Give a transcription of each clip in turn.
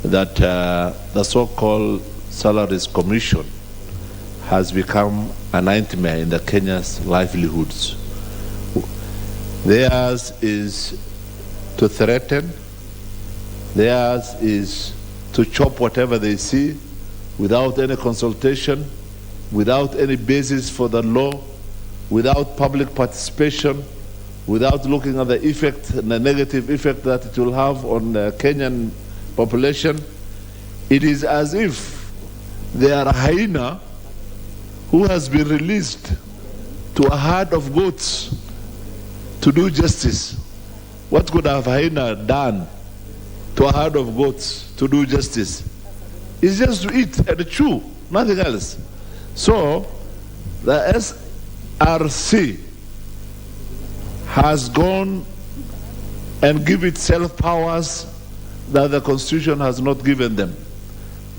that the so-called Salaries Commission has become a nightmare in the Kenya's livelihoods. Theirs is to threaten, theirs is to chop whatever they see without any consultation, without any basis for the law, without public participation, without looking at the effect and the negative effect that it will have on the Kenyan population. It is as if they are a hyena who has been released to a herd of goats to do justice. What could a hyena done to a herd of goats to do justice? It's just to eat and chew, nothing else. So the SRC has gone and give itself powers that the Constitution has not given them.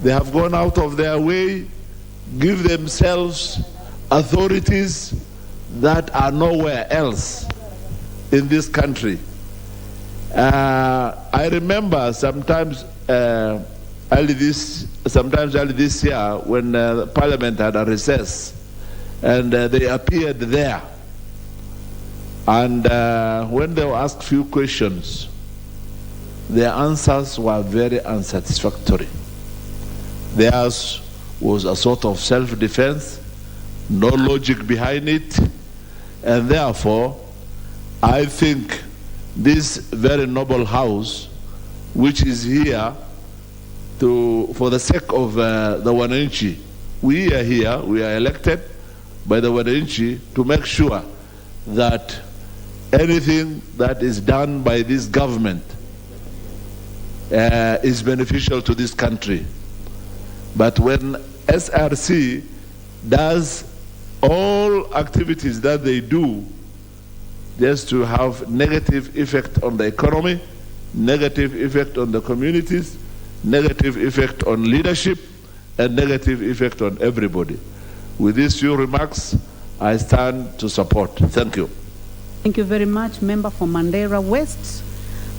They have gone out of their way, give themselves authorities that are nowhere else in this country. I remember sometimes early this year when Parliament had a recess, and they appeared there. And when they were asked few questions, their answers were very unsatisfactory. Theirs was a sort of self-defense, no logic behind it, and therefore, I think this very noble house, which is here for the sake of the wananchi, we are here, we are elected by the wananchi to make sure that anything that is done by this government is beneficial to this country. But when SRC does all activities that they do just to have negative effect on the economy, negative effect on the communities, negative effect on leadership, and negative effect on everybody. With these few remarks, I stand to support. Thank you. Thank you very much, Member for Mandera West.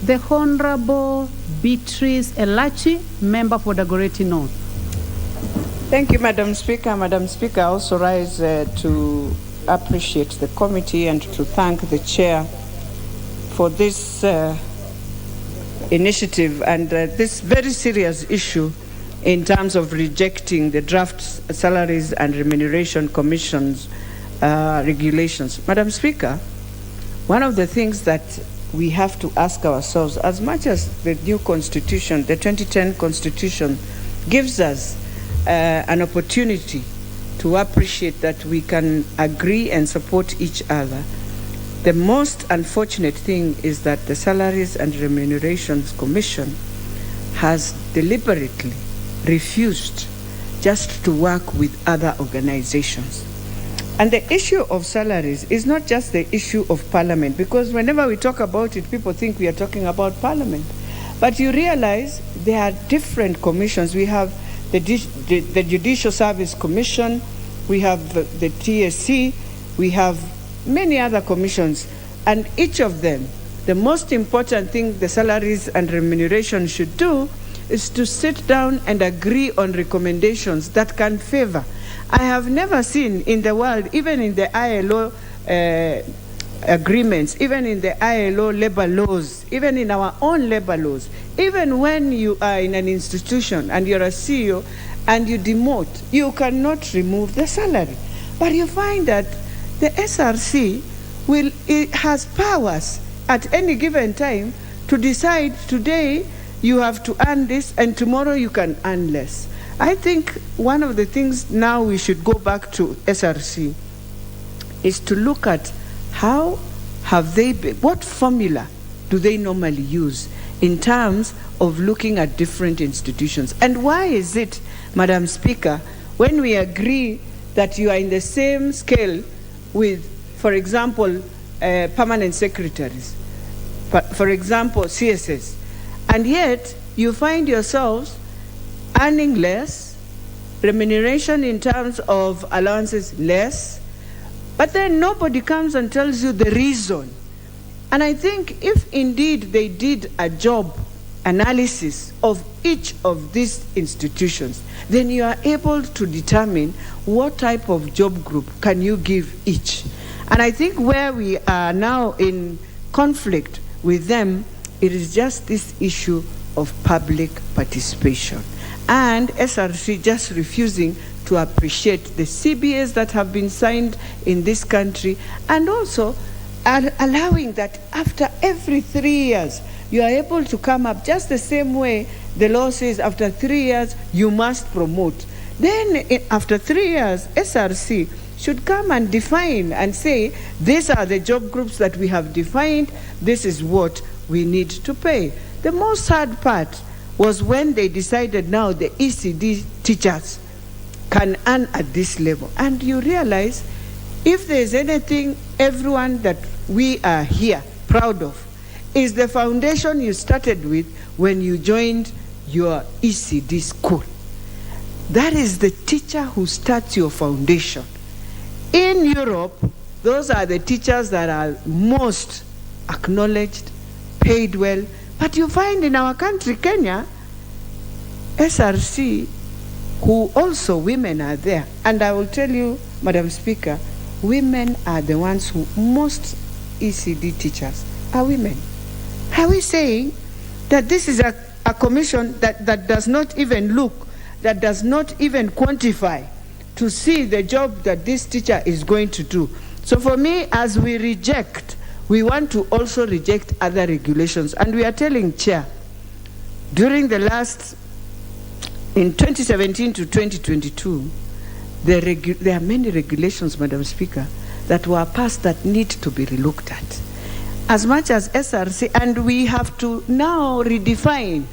The Honorable Beatrice Elachi, Member for Dagoretti North. Thank you, Madam Speaker. Madam Speaker, I also rise to appreciate the committee and to thank the chair for this initiative and this very serious issue in terms of rejecting the draft Salaries and Remuneration Commission's regulations. Madam Speaker, one of the things that we have to ask ourselves, as much as the new constitution, the 2010 constitution, gives us an opportunity to appreciate that we can agree and support each other, the most unfortunate thing is that the Salaries and Remunerations Commission has deliberately refused just to work with other organizations. And the issue of salaries is not just the issue of Parliament, because whenever we talk about it, people think we are talking about Parliament. But you realize there are different commissions. We have the Judicial Service Commission, we have the TSC, we have many other commissions, and each of them, the most important thing the Salaries and Remuneration should do is to sit down and agree on recommendations that can favor. I have never seen in the world, even in the ILO agreements, even in the ILO labor laws, even in our own labor laws, even when you are in an institution and you're a CEO and you demote, you cannot remove the salary. But you find that the SRC has powers at any given time to decide today you have to earn this and tomorrow you can earn less. I think one of the things now we should go back to SRC is to look at how have they been, what formula do they normally use in terms of looking at different institutions? And why is it, Madam Speaker, when we agree that you are in the same scale with, for example, permanent secretaries, for example, CSS, and yet you find yourselves earning less, remuneration in terms of allowances less, but then nobody comes and tells you the reason. And I think if indeed they did a job analysis of each of these institutions, then you are able to determine what type of job group can you give each. And I think where we are now in conflict with them, it is just this issue of public participation. And SRC just refusing to appreciate the CBAs that have been signed in this country, and also allowing that after every 3 years, you are able to come up just the same way the law says after 3 years, you must promote. Then after 3 years, SRC should come and define and say, these are the job groups that we have defined, this is what we need to pay. The most sad part was when they decided now the ECD teachers can earn at this level. And you realize, if there's anything, everyone that we are here proud of, is the foundation you started with when you joined your ECD school. That is the teacher who starts your foundation. In Europe, those are the teachers that are most acknowledged, paid well. But you find in our country, Kenya, SRC, who also women are there. And I will tell you, Madam Speaker, women are the ones who most ECD teachers are women. Are we saying that this is a commission that does not even look, that does not even quantify to see the job that this teacher is going to do? So for me, as we reject, we want to also reject other regulations. And we are telling Chair, during the last, in 2017 to 2022, there are many regulations, Madam Speaker, that were passed that need to be relooked at. As much as SRC, and we have to now redefine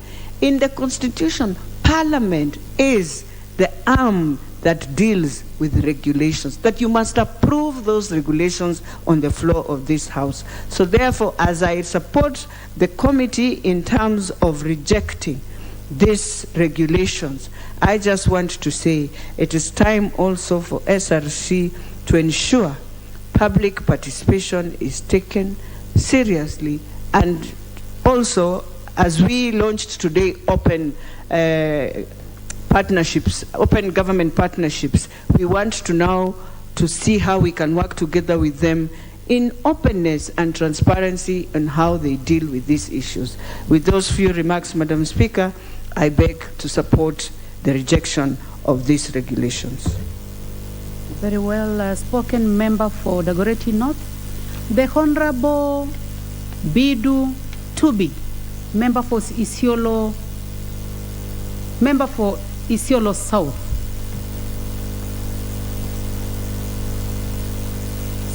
in the Constitution, Parliament is the arm that deals with regulations, that you must approve those regulations on the floor of this House. So therefore, as I support the committee in terms of rejecting these regulations, I just want to say it is time also for SRC to ensure public participation is taken seriously, and also, as we launched today, open partnerships, open government partnerships, we want to now to see how we can work together with them in openness and transparency on how they deal with these issues. With those few remarks, Madam Speaker, I beg to support the rejection of these regulations. Very well spoken, member for Dagoretti North. The Honorable Bidu Tubi, member for Isiolo South.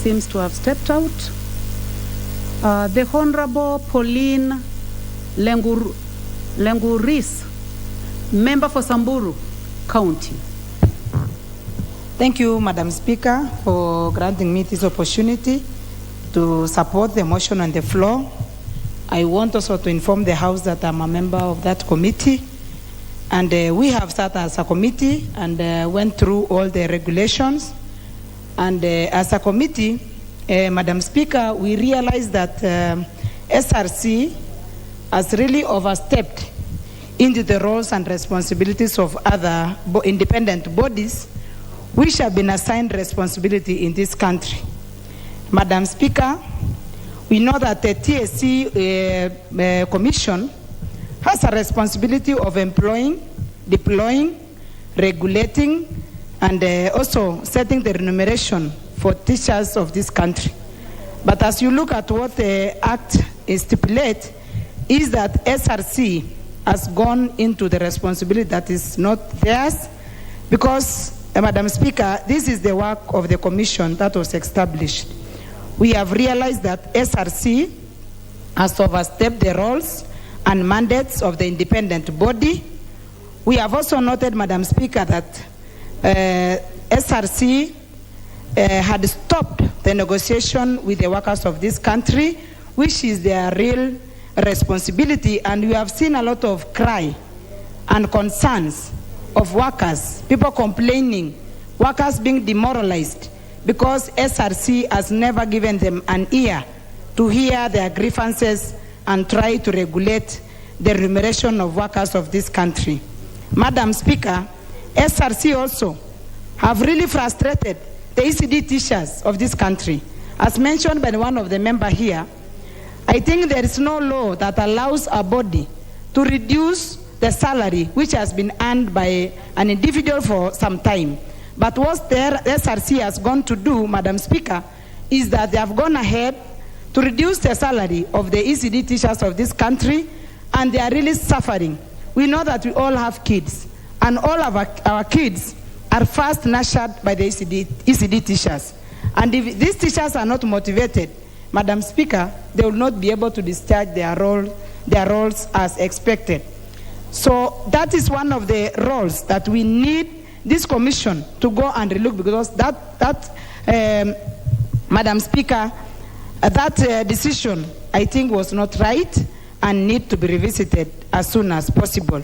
Seems to have stepped out. The Honorable Pauline Lenguris, member for Samburu County. Thank you, Madam Speaker, for granting me this opportunity to support the motion on the floor. I want also to inform the House that I'm a member of that committee. And we have sat as a committee and went through all the regulations. And as a committee, Madam Speaker, we realized that SRC has really overstepped into the roles and responsibilities of other independent bodies which have been assigned responsibility in this country. Madam Speaker, we know that the TSC Commission has a responsibility of employing, deploying, regulating, and also setting the remuneration for teachers of this country. But as you look at what the Act stipulates, is that SRC has gone into the responsibility that is not theirs, because, Madam Speaker, this is the work of the commission that was established. We have realized that SRC has overstepped the roles and mandates of the independent body. We have also noted, Madam Speaker, that SRC had stopped the negotiation with the workers of this country, which is their real responsibility, and we have seen a lot of cry and concerns of workers, people complaining, workers being demoralized because SRC has never given them an ear to hear their grievances and try to regulate the remuneration of workers of this country. Madam Speaker, SRC also have really frustrated the ECD teachers of this country. As mentioned by one of the members here, I think there is no law that allows a body to reduce the salary which has been earned by an individual for some time. But what the SRC has gone to do, Madam Speaker, is that they have gone ahead to reduce the salary of the ECD teachers of this country, and they are really suffering. We know that we all have kids, and all of our kids are first nurtured by the ECD teachers. And if these teachers are not motivated, Madam Speaker, they will not be able to discharge their roles as expected. So that is one of the roles that we need this commission to go and relook, because Madam Speaker, that decision, I think, was not right and need to be revisited as soon as possible.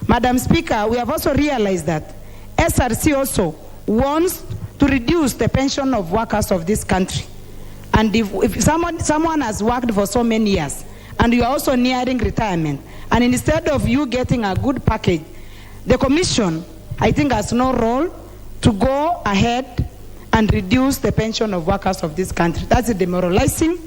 Madam Speaker, we have also realized that SRC also wants to reduce the pension of workers of this country. And if someone has worked for so many years and you are also nearing retirement, and instead of you getting a good package, the commission, I think, has no role to go ahead and reduce the pension of workers of this country. That's demoralizing,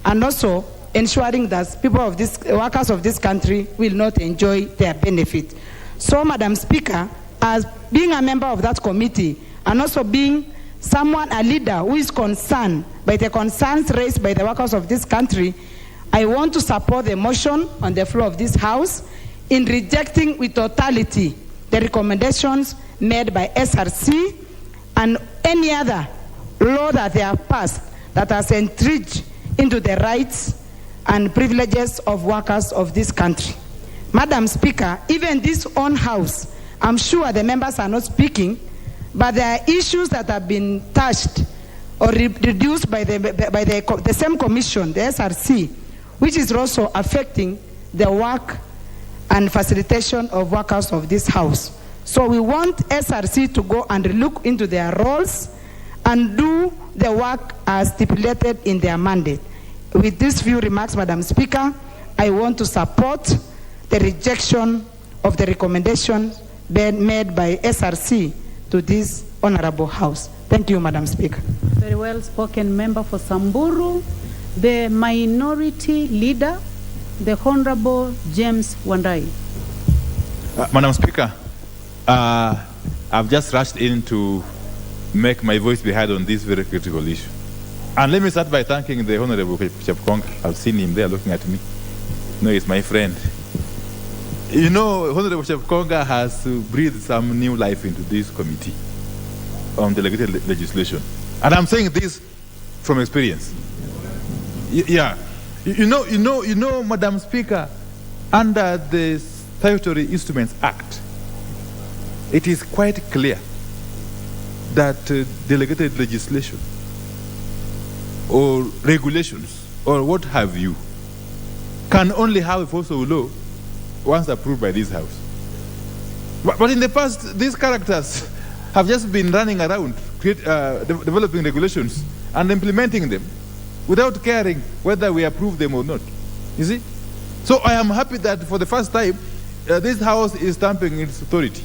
and also ensuring that workers of this country will not enjoy their benefit. So, Madam Speaker, as being a member of that committee, and also being a leader who is concerned by the concerns raised by the workers of this country, I want to support the motion on the floor of this House in rejecting with totality the recommendations made by SRC and any other law that they have passed that has entrenched into the rights and privileges of workers of this country. Madam Speaker, even this own House, I'm sure the members are not speaking, but there are issues that have been touched or reduced by the same commission, the SRC, which is also affecting the work and facilitation of workers of this House. So we want SRC to go and look into their roles and do the work as stipulated in their mandate. With these few remarks, Madam Speaker, I want to support the rejection of the recommendations made by SRC to this Honorable House. Thank you, Madam Speaker. Very well spoken, member for Samburu. The minority leader, the Honorable James Wandai. Madam Speaker, I've just rushed in to make my voice be heard on this very critical issue. And let me start by thanking the Honorable Chepkonga. I've seen him there looking at me. No, he's my friend. You know, Honorable Chepkonga has breathed some new life into this committee on delegated legislation. And I'm saying this from experience. Yeah. You know, Madam Speaker, under the Statutory Instruments Act, it is quite clear that delegated legislation or regulations or what have you can only have a force of law once approved by this House. But in the past, these characters have just been running around developing regulations and implementing them without caring whether we approve them or not. You see? So I am happy that for the first time, this House is stamping its authority.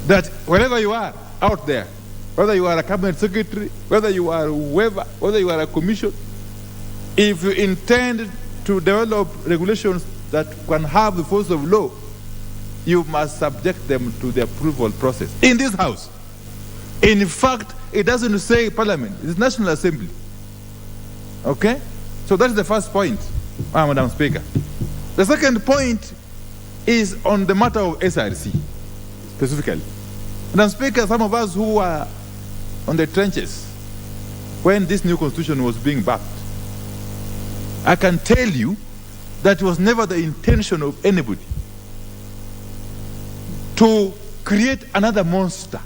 That wherever you are out there, whether you are a cabinet secretary, whether you are whoever, whether you are a commission, if you intend to develop regulations that can have the force of law, you must subject them to the approval process in this House. In fact, it doesn't say Parliament, it's National Assembly. Okay? So that's the first point, Madam Speaker. The second point is on the matter of SRC, specifically. Madam Speaker, some of us who were on the trenches when this new constitution was being backed, I can tell you that it was never the intention of anybody to create another monster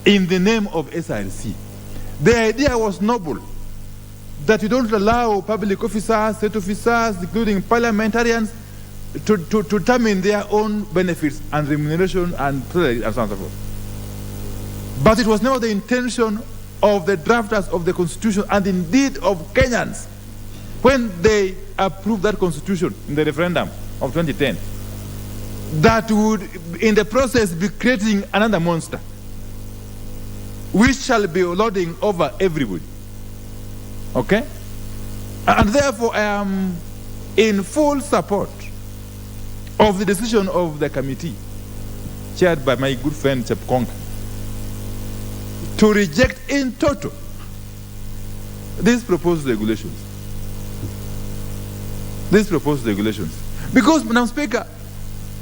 in the name of SRC. The idea was noble, that you don't allow public officers, state officers, including parliamentarians, to determine their own benefits and remuneration and so on and so forth. But it was never the intention of the drafters of the Constitution and indeed of Kenyans when they approved that constitution in the referendum of 2010, that would, in the process, be creating another monster, which shall be lording over everybody. Okay? And therefore, I am in full support of the decision of the committee, chaired by my good friend Chepkonga, to reject in total these proposed regulations. These proposed regulations. Because, Madam Speaker,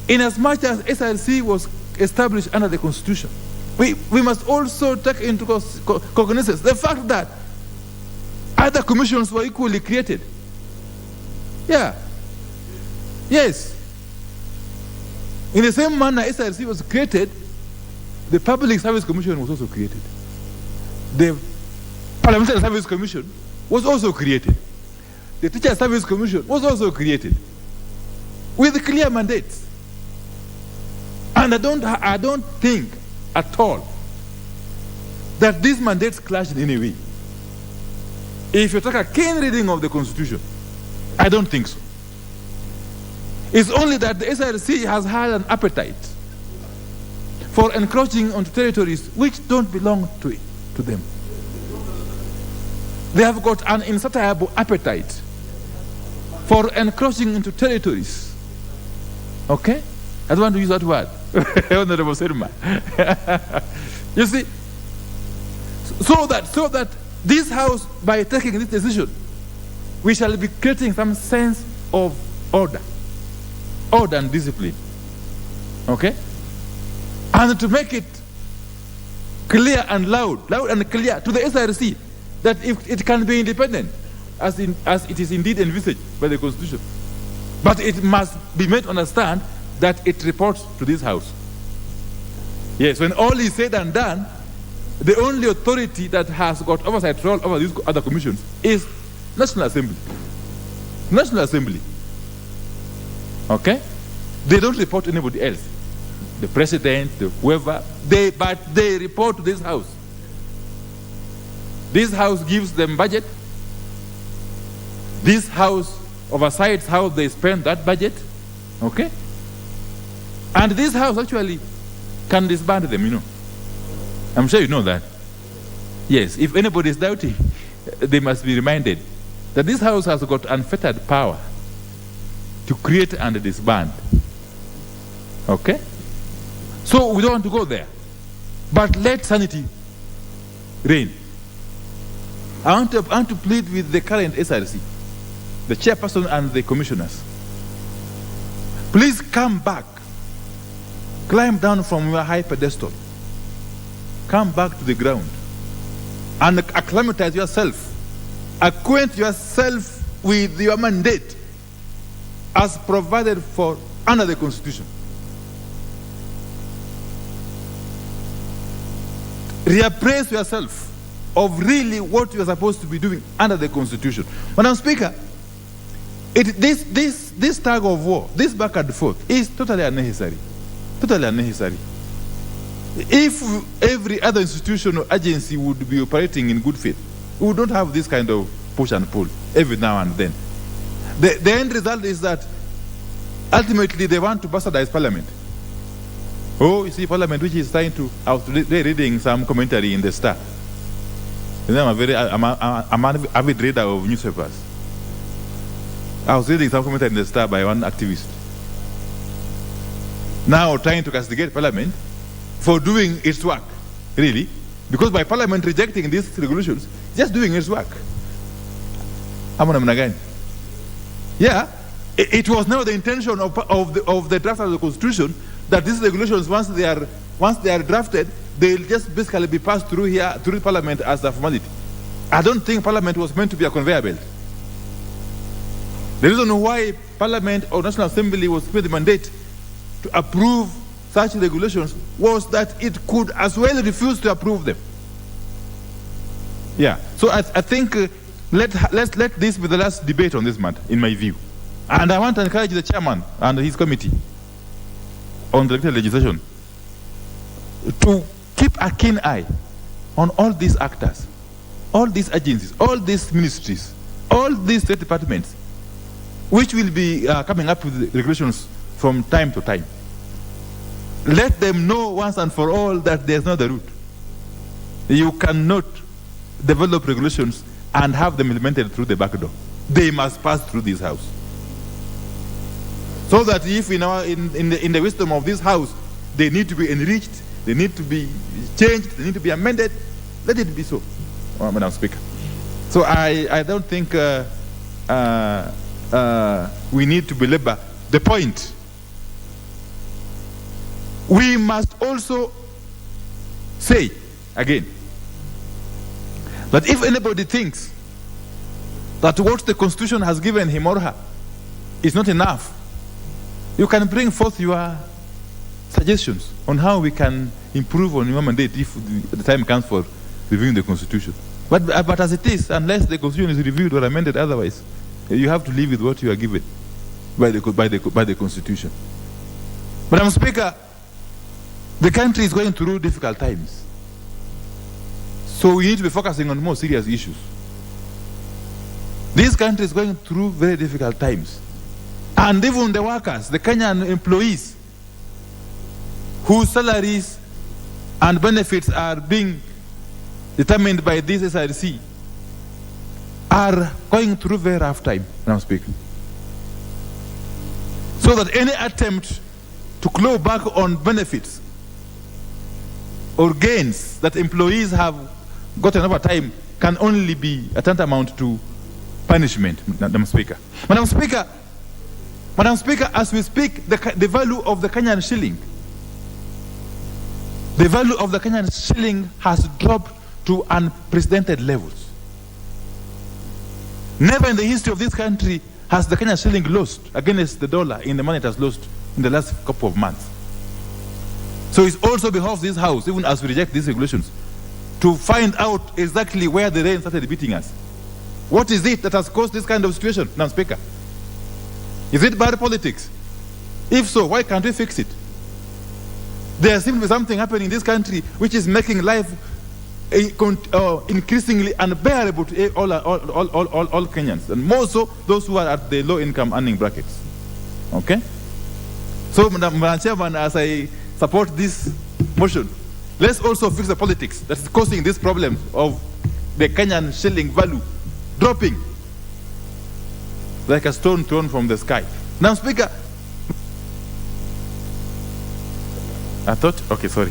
in as much as SRC was established under the Constitution, we must also take into cognizance the fact that other commissions were equally created. Yeah. Yes. In the same manner SRC was created, the Public Service Commission was also created. The Parliamentary Service Commission was also created. The Teacher Service Commission was also created with clear mandates. And I don't think at all that these mandates clash in any way. If you take a keen reading of the Constitution, I don't think so. It's only that the SRC has had an appetite for encroaching onto territories which don't belong to them. They have got an insatiable appetite for encroaching into territories. Okay? I don't want to use that word. Honorable Serma. You see, so that this House, by taking this decision, we shall be creating some sense of order and discipline. Okay? And to make it clear and loud and clear to the SRC that if it can be independent, as it is indeed envisaged by the Constitution, but it must be made to understand that it reports to this House. Yes, when all is said and done, the only authority that has got oversight role over these other commissions is National Assembly. National Assembly. Okay? They don't report to anybody else. The president, whoever, but they report to this House. This House gives them budget. This House oversights how they spend that budget. Okay? And this House actually can disband them, you know. I'm sure you know that. Yes, if anybody is doubting, they must be reminded that this House has got unfettered power to create and disband. Okay? So we don't want to go there. But let sanity reign. I want to plead with the current SRC, the chairperson and the commissioners. Please come back. Climb down from your high pedestal. Come back to the ground and acclimatize yourself. Acquaint yourself with your mandate as provided for under the Constitution. Reappraise yourself of really what you are supposed to be doing under the Constitution. Madam Speaker, this tug of war, this back and forth, is totally unnecessary. Totally unnecessary. If every other institution or agency would be operating in good faith, we don't have this kind of push and pull every now and then. The end result is that ultimately they want to bastardize Parliament. Oh, you see, Parliament, which is trying to, I was today reading some commentary in the Star. You know, I'm an avid reader of newspapers. I was reading some commentary in the Star by one activist. Now trying to castigate Parliament for doing its work, really, because by Parliament rejecting these regulations, just doing its work. Yeah, it was never the intention of the draft of the Constitution that these regulations, once they are drafted, they'll just basically be passed through here, through Parliament as a formality. I don't think Parliament was meant to be a conveyor belt. The reason why Parliament or National Assembly was given the mandate to approve such regulations was that it could as well refuse to approve them. Yeah, so I think let this be the last debate on this matter, in my view. And I want to encourage the chairman and his committee on the legislation to keep a keen eye on all these actors, all these agencies, all these ministries, all these state departments, which will be coming up with regulations from time to time, let them know once and for all that there's no other route. You cannot develop regulations and have them implemented through the back door. They must pass through this house. So that if in the wisdom of this house, they need to be enriched, they need to be changed, they need to be amended, let it be so, Madam Speaker. So I don't think we need to belabor the point. We must also say again that if anybody thinks that what the Constitution has given him or her is not enough, you can bring forth your suggestions on how we can improve on your mandate if the time comes for reviewing the Constitution. But as it is, unless the Constitution is reviewed or amended otherwise, you have to live with what you are given by the Constitution. Madam Speaker, the country is going through difficult times. So we need to be focusing on more serious issues. This country is going through very difficult times. And even the workers, the Kenyan employees, whose salaries and benefits are being determined by this SRC, are going through very rough time, Madam Speaker. So that any attempt to claw back on benefits or gains that employees have gotten over time can only be a tantamount to punishment, Madam Speaker. Madam Speaker, as we speak, the value of the Kenyan shilling, the value of the Kenyan shilling has dropped to unprecedented levels. Never in the history of this country has the Kenyan shilling lost against the dollar in the money it has lost in the last couple of months. So it's also behoves this house, even as we reject these regulations, to find out exactly where the rain started beating us. What is it that has caused this kind of situation, Madam Speaker? Is it bad politics? If so, why can't we fix it? There seems to be something happening in this country which is making life increasingly unbearable to all Kenyans, and more so those who are at the low-income earning brackets. Okay? So, Madam Chairman, as I support this motion, let's also fix the politics that's causing this problem of the Kenyan shilling value dropping like a stone thrown from the sky. Now, Speaker, I thought, okay, sorry.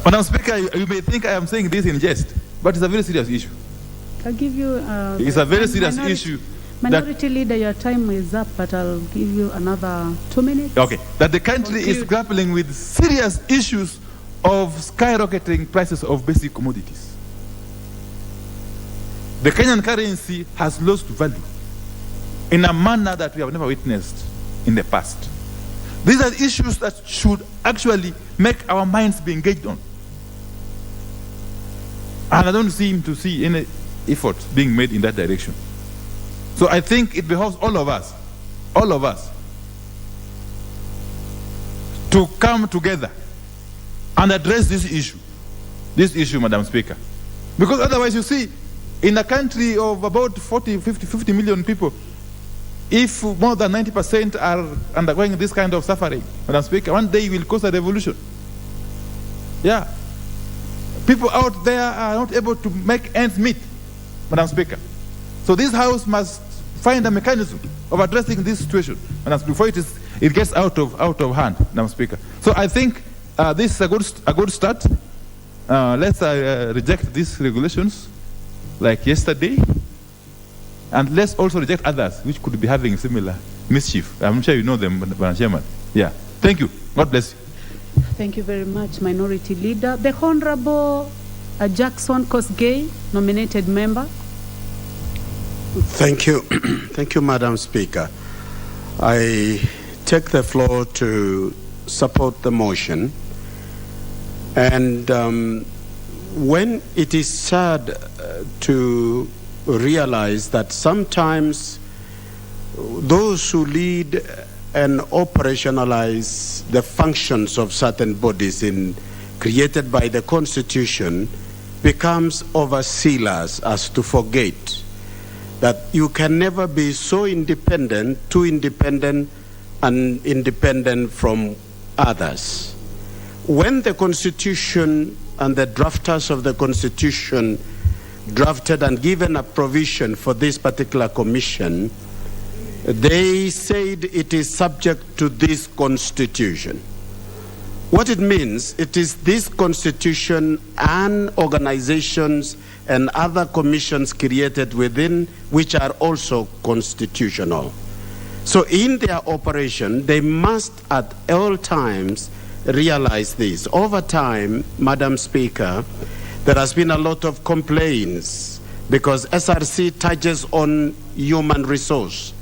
Madam Speaker, you may think I am saying this in jest, but it's a very serious issue. I'll give you... it's a very serious issue. Minority Leader, your time is up, but I'll give you another 2 minutes. Okay, that the country is grappling with serious issues of skyrocketing prices of basic commodities. The Kenyan currency has lost value in a manner that we have never witnessed in the past. These are issues that should actually make our minds be engaged on. And I don't seem to see any effort being made in that direction. So I think it behoves all of us, to come together and address this issue, Madam Speaker. Because otherwise, you see, in a country of about 50 million people, if more than 90% are undergoing this kind of suffering, Madam Speaker, one day will cause a revolution. Yeah. People out there are not able to make ends meet, Madam Speaker. So this House must find a mechanism of addressing this situation, and before it gets out of hand, Madam Speaker. So I think this is a good start. Let's reject these regulations like yesterday, and let's also reject others which could be having similar mischief. I'm sure you know them, Madam Chairman. Yeah. Thank you. God bless you. Thank you very much, Minority Leader. The Honorable Jackson Kosgei, nominated member. Thank you. Thank you, Madam Speaker. I take the floor to support the motion. And when it is sad to realize that sometimes those who lead and operationalize the functions of certain bodies created by the Constitution becomes overzealous as to forget that you can never be so independent, too independent, and independent from others. When the Constitution and the drafters of the Constitution drafted and given a provision for this particular commission, they said it is subject to this Constitution. What it means, it is this Constitution and organizations and other commissions created within which are also constitutional. So in their operation, they must at all times realize this. Over time, Madam Speaker, there has been a lot of complaints because SRC touches on human resource.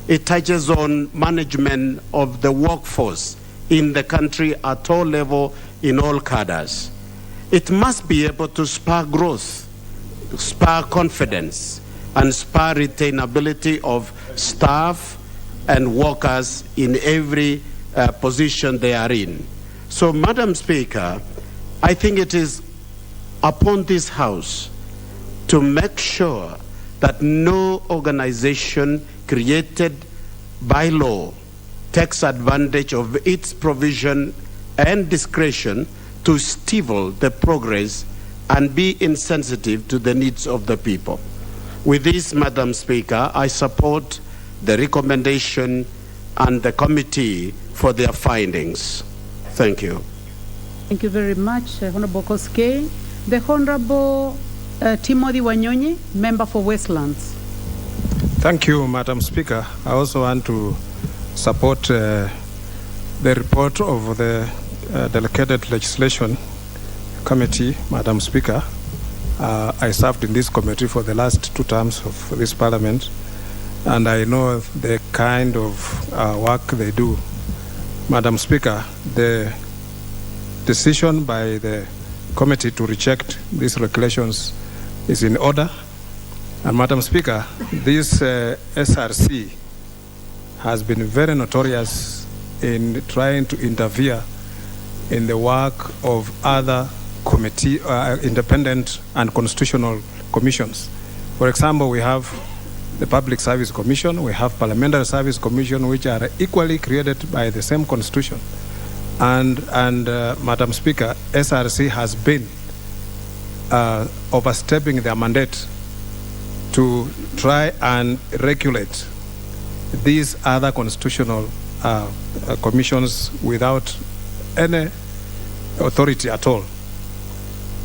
It touches on management of the workforce in the country at all level, in all cadres. It must be able to spur growth, spur confidence, and spur retainability of staff and workers in every position they are in. So, Madam Speaker, I think it is upon this House to make sure that no organization created by law takes advantage of its provision and discretion to stifle the progress and be insensitive to the needs of the people. With this, Madam Speaker, I support the recommendation and the committee for their findings. Thank you. Thank you very much, Honorable Koskei. The Honorable Timothy Wanyonyi, member for Westlands. Thank you, Madam Speaker. I also want to support the report of the Delegated Legislation Committee, Madam Speaker. I served in this committee for the last 2 terms of this Parliament, and I know the kind of work they do. Madam Speaker, the decision by the committee to reject these regulations is in order. And Madam Speaker, this SRC has been very notorious in trying to interfere in the work of other committee, independent and constitutional commissions. For example, we have the Public Service Commission, we have Parliamentary Service Commission, which are equally created by the same constitution. And Madam Speaker, SRC has been overstepping their mandate to try and regulate these other constitutional commissions without any authority at all.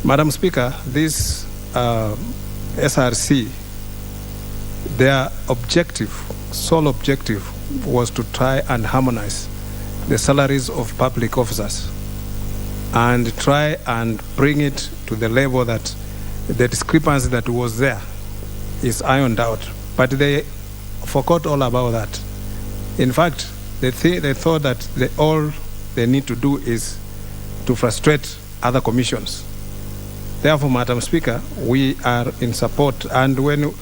Madam Speaker, this SRC, their objective, sole objective, was to try and harmonize the salaries of public officers and try and bring it to the level that the discrepancy that was there is ironed out. But they forgot all about that. In fact, they thought that all they need to do is to frustrate other commissions. Therefore, Madam Speaker, we are in support, and when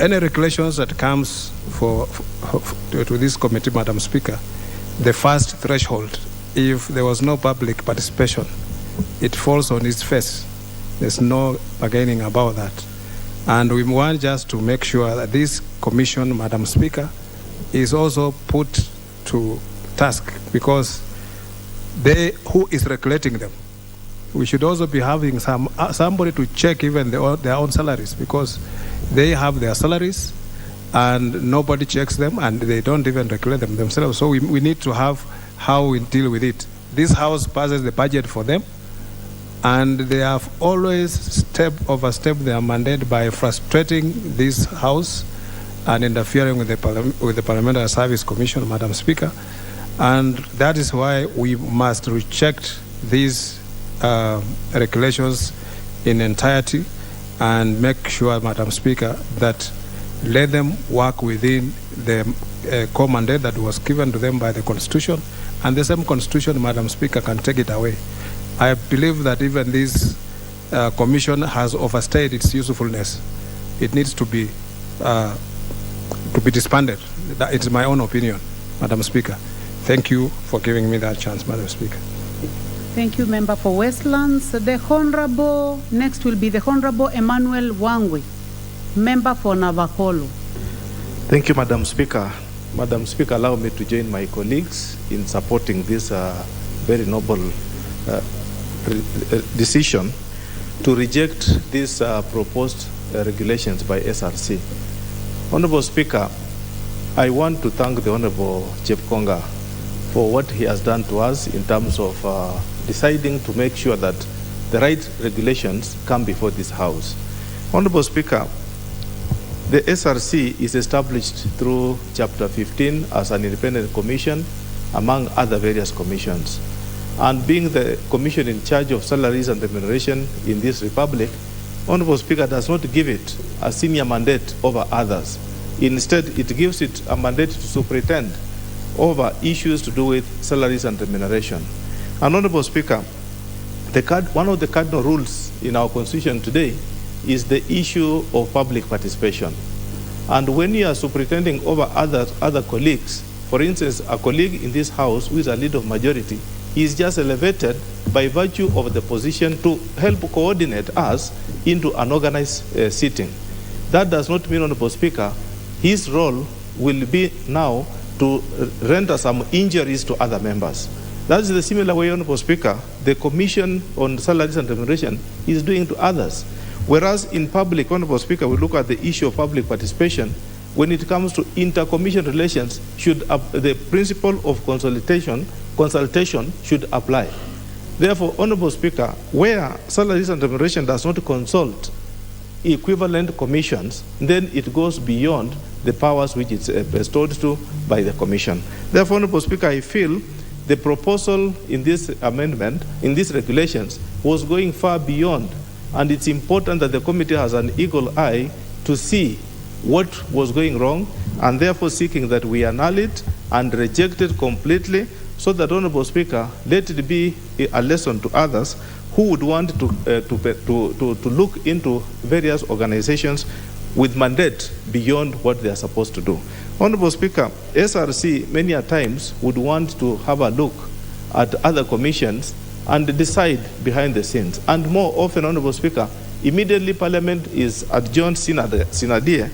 any regulations that comes to this committee, Madam Speaker, the first threshold, if there was no public participation, it falls on its face. There's no bargaining about that. And we want just to make sure that this commission, Madam Speaker, is also put to task, because who is regulating them? We should also be having somebody to check even their own salaries, because they have their salaries and nobody checks them and they don't even regulate them themselves. So we need to have how we deal with it. This House passes the budget for them, and they have always overstepped their mandate by frustrating this House and interfering with the Parliamentary Service Commission, Madam Speaker. And that is why we must reject these regulations in entirety and make sure, Madam Speaker, that let them work within the core mandate that was given to them by the Constitution, and the same Constitution, Madam Speaker, can take it away. I believe that even this commission has overstayed its usefulness. It needs to be disbanded. It's my own opinion, Madam Speaker. Thank you for giving me that chance, Madam Speaker. Thank you, Member for Westlands. Next will be the Honorable Emmanuel Wangwe. member for Navakolo. Thank you, Madam Speaker. Madam Speaker, allow me to join my colleagues in supporting this very noble decision to reject these proposed regulations by SRC. Honorable Speaker, I want to thank the Honorable Chief Konga for what he has done to us in terms of deciding to make sure that the right regulations come before this House. Honorable Speaker, the SRC is established through Chapter 15 as an independent commission, among other various commissions. And being the commission in charge of salaries and remuneration in this republic, Honorable Speaker does not give it a senior mandate over others. Instead, it gives it a mandate to superintend over issues to do with salaries and remuneration. And Honorable Speaker, one of the cardinal rules in our constitution today is the issue of public participation. And when you are superintending over other colleagues, for instance, a colleague in this House who is a leader of majority, he is just elevated by virtue of the position to help coordinate us into an organized sitting. That does not mean, Honorable Speaker, his role will be now to render some injuries to other members. That is the similar way, Honorable Speaker, the Commission on Salaries and Remuneration is doing to others. Whereas in public, Honorable Speaker, we look at the issue of public participation. When it comes to inter-commission relations, the principle of consultation should apply. Therefore, Honorable Speaker, where salaries and remuneration does not consult equivalent commissions, then it goes beyond the powers which it's bestowed to by the Commission. Therefore, Honorable Speaker, I feel the proposal in this amendment, in these regulations, was going far beyond. And it's important that the committee has an eagle eye to see what was going wrong, and therefore seeking that we annul it and reject it completely, so that, Honorable Speaker, let it be a lesson to others who would want to look into various organizations with mandate beyond what they are supposed to do. Honorable Speaker, SRC many a times would want to have a look at other commissions and decide behind the scenes. And more often, Honorable Speaker, immediately Parliament is adjourned sine die,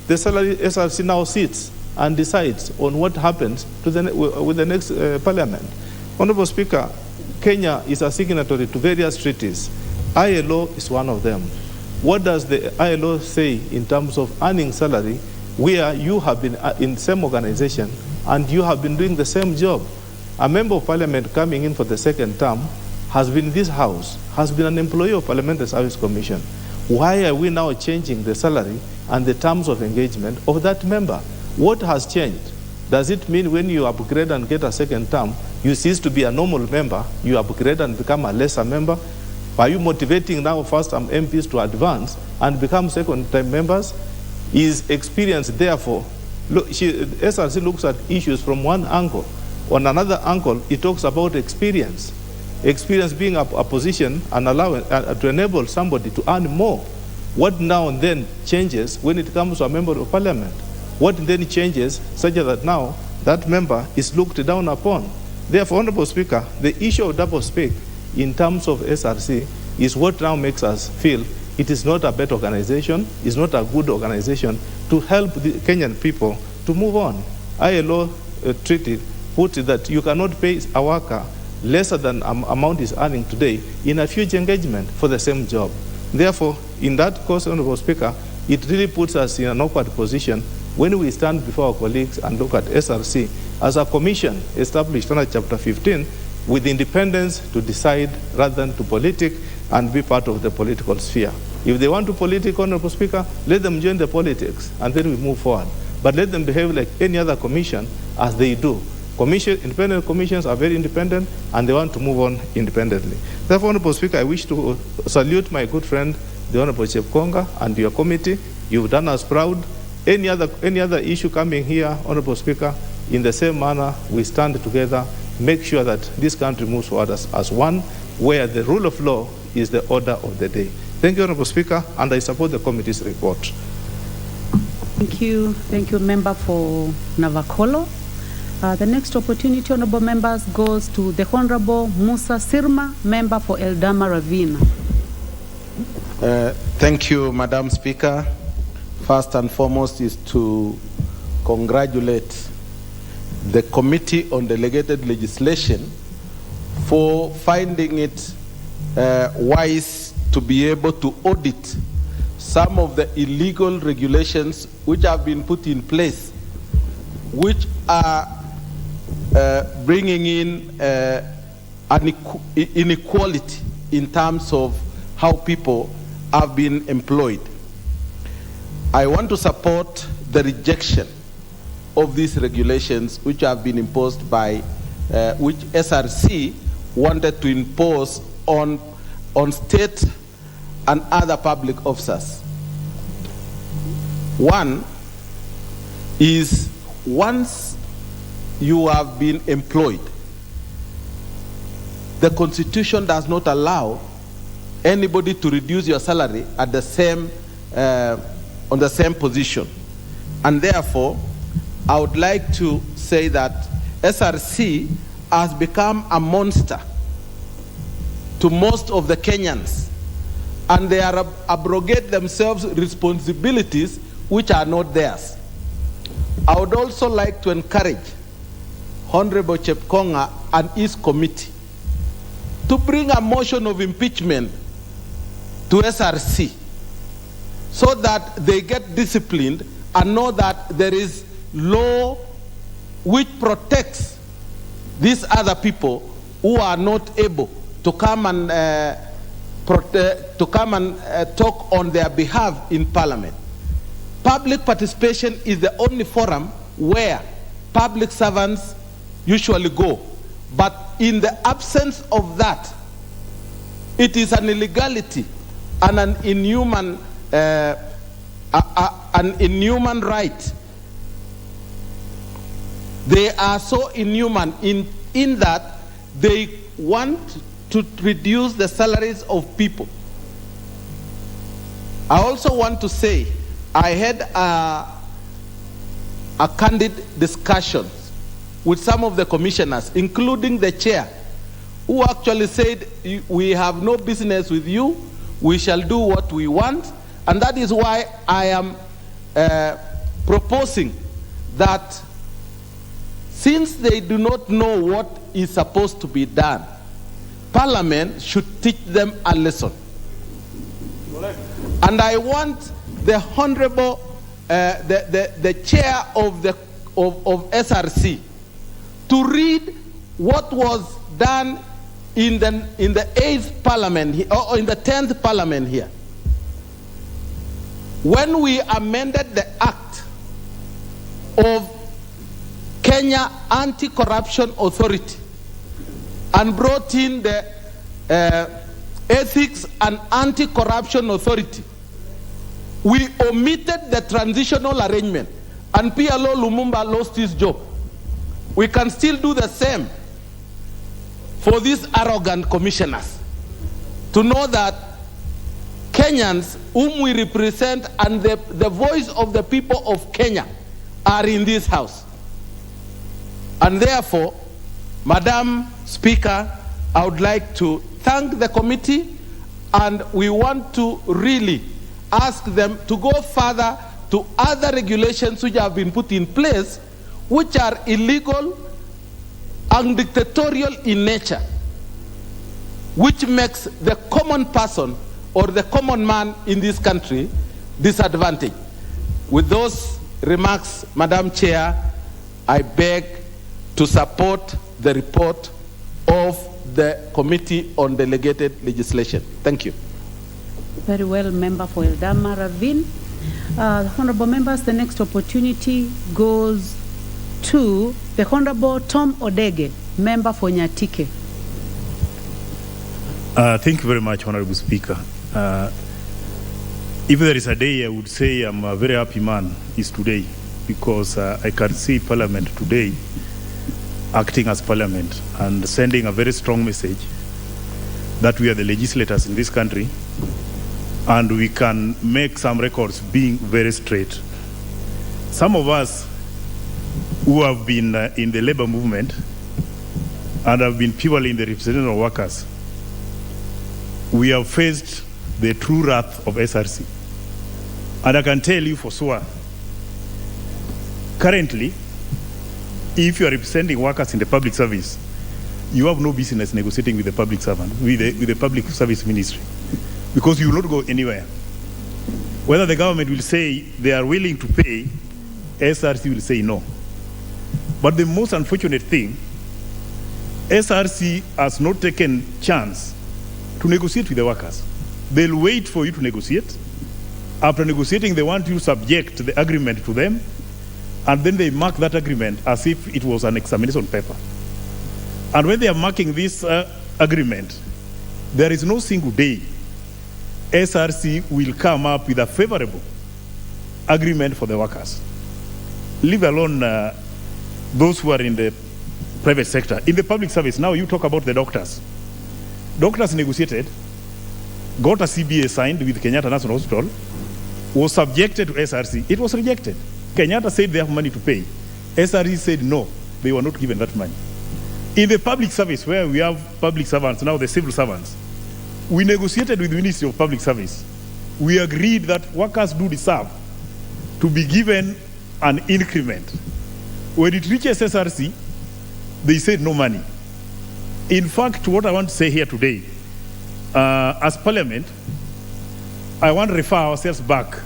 the SRC now sits and decides on what happens to with the next Parliament. Honorable Speaker, Kenya is a signatory to various treaties. ILO is one of them. What does the ILO say in terms of earning salary where you have been in the same organization and you have been doing the same job? A member of Parliament coming in for the second term has been in this House, has been an employee of Parliamentary Service Commission. Why are we now changing the salary and the terms of engagement of that member? What has changed? Does it mean when you upgrade and get a second term, you cease to be a normal member, you upgrade and become a lesser member? Are you motivating now first-term MPs to advance and become second-term members? Is experience, therefore, SRC looks at issues from one angle. On another angle, it talks about experience. Experience being a position and allowing to enable somebody to earn more. What now and then changes when it comes to a member of Parliament? What then changes such that now that member is looked down upon? Therefore, Honorable Speaker, the issue of double speak in terms of SRC is what now makes us feel it is not a better organization, it's not a good organization to help the Kenyan people to move on. ILO treaty puts it that you cannot pay a worker lesser than amount is earning today in a future engagement for the same job. Therefore, in that cause, Honorable Speaker, it really puts us in an awkward position when we stand before our colleagues and look at SRC as a commission established under Chapter 15 with independence to decide rather than to politic and be part of the political sphere. If they want to politic, Honorable Speaker, let them join the politics and then we move forward. But let them behave like any other commission as they do. Independent commissions are very independent and they want to move on independently. Therefore, Honorable Speaker, I wish to salute my good friend, the Honorable Chief Konga, and your committee. You've done us proud. Any other issue coming here, Honorable Speaker, in the same manner, we stand together, make sure that this country moves forward as one, where the rule of law is the order of the day. Thank you, Honorable Speaker, and I support the committee's report. Thank you, Member for Navakolo. The next opportunity, honorable members, goes to the Honorable Musa Sirma, member for Eldama Ravina. Thank you, Madam Speaker, first and foremost is to congratulate the Committee on Delegated Legislation for finding it wise to be able to audit some of the illegal regulations which have been put in place, which are bringing in an inequality in terms of how people have been employed. I want to support the rejection of these regulations which have been imposed by, which SRC wanted to impose on state and other public officers. One is, once you have been employed, the Constitution does not allow anybody to reduce your salary at the same, on the same position. And therefore, I would like to say that SRC has become a monster to most of the Kenyans, and they are abrogate themselves responsibilities which are not theirs. I would also like to encourage Honorable Chepkonga and his committee to bring a motion of impeachment to SRC so that they get disciplined and know that there is law which protects these other people who are not able to come and talk on their behalf in Parliament. Public participation is the only forum where public servants usually go. But in the absence of that, it is an illegality and an inhuman right. They are so inhuman in that they want to reduce the salaries of people. I also want to say, I had a candid discussion with some of the commissioners, including the chair, who actually said, we have no business with you, we shall do what we want, and that is why I am proposing that since they do not know what is supposed to be done, Parliament should teach them a lesson. And I want the Honorable, the chair of SRC to read what was done in the 8th Parliament, or in the 10th Parliament here. When we amended the Act of Kenya Anti-Corruption Authority and brought in the Ethics and Anti-Corruption Authority, we omitted the transitional arrangement, and PLO Lumumba lost his job. We can still do the same for these arrogant commissioners, to know that Kenyans whom we represent and the voice of the people of Kenya are in this house. And therefore, Madam Speaker, I would like to thank the committee, and we want to really ask them to go further to other regulations which have been put in place, which are illegal and dictatorial in nature, which makes the common person or the common man in this country disadvantaged. With those remarks, Madam Chair, I beg to support the report of the Committee on Delegated Legislation. Thank you. Very well, Member for Eldama Ravine. Honorable members, the next opportunity goes to the Honorable Tom Odege, Member for Nyatike. Thank you very much, Honorable Speaker. If there is a day I would say I'm a very happy man, is today, because I can see Parliament today acting as Parliament and sending a very strong message that we are the legislators in this country, and we can make some records being very straight. Some of us who have been in the labor movement and have been people in the representation of workers, we have faced the true wrath of SRC. And I can tell you for sure, currently, if you are representing workers in the public service, you have no business negotiating with the public servant, with the public service ministry, because you will not go anywhere. Whether the government will say they are willing to pay, SRC will say no. But the most unfortunate thing, SRC has not taken chance to negotiate with the workers. They'll wait for you to negotiate. After negotiating, they want you to subject the agreement to them, and then they mark that agreement as if it was an examination paper. And when they are marking this agreement, there is no single day SRC will come up with a favorable agreement for the workers. Leave alone those who are in the private sector. In the public service, now you talk about the doctors. Doctors negotiated, got a CBA signed with Kenyatta National Hospital, was subjected to SRC. It was rejected. Kenyatta said they have money to pay. SRC said no, they were not given that money. In the public service, where we have public servants, now the civil servants, we negotiated with the Ministry of Public Service. We agreed that workers do deserve to be given an increment. When it reaches SRC, they said no money. In fact, what I want to say here today, as Parliament, I want to refer ourselves back,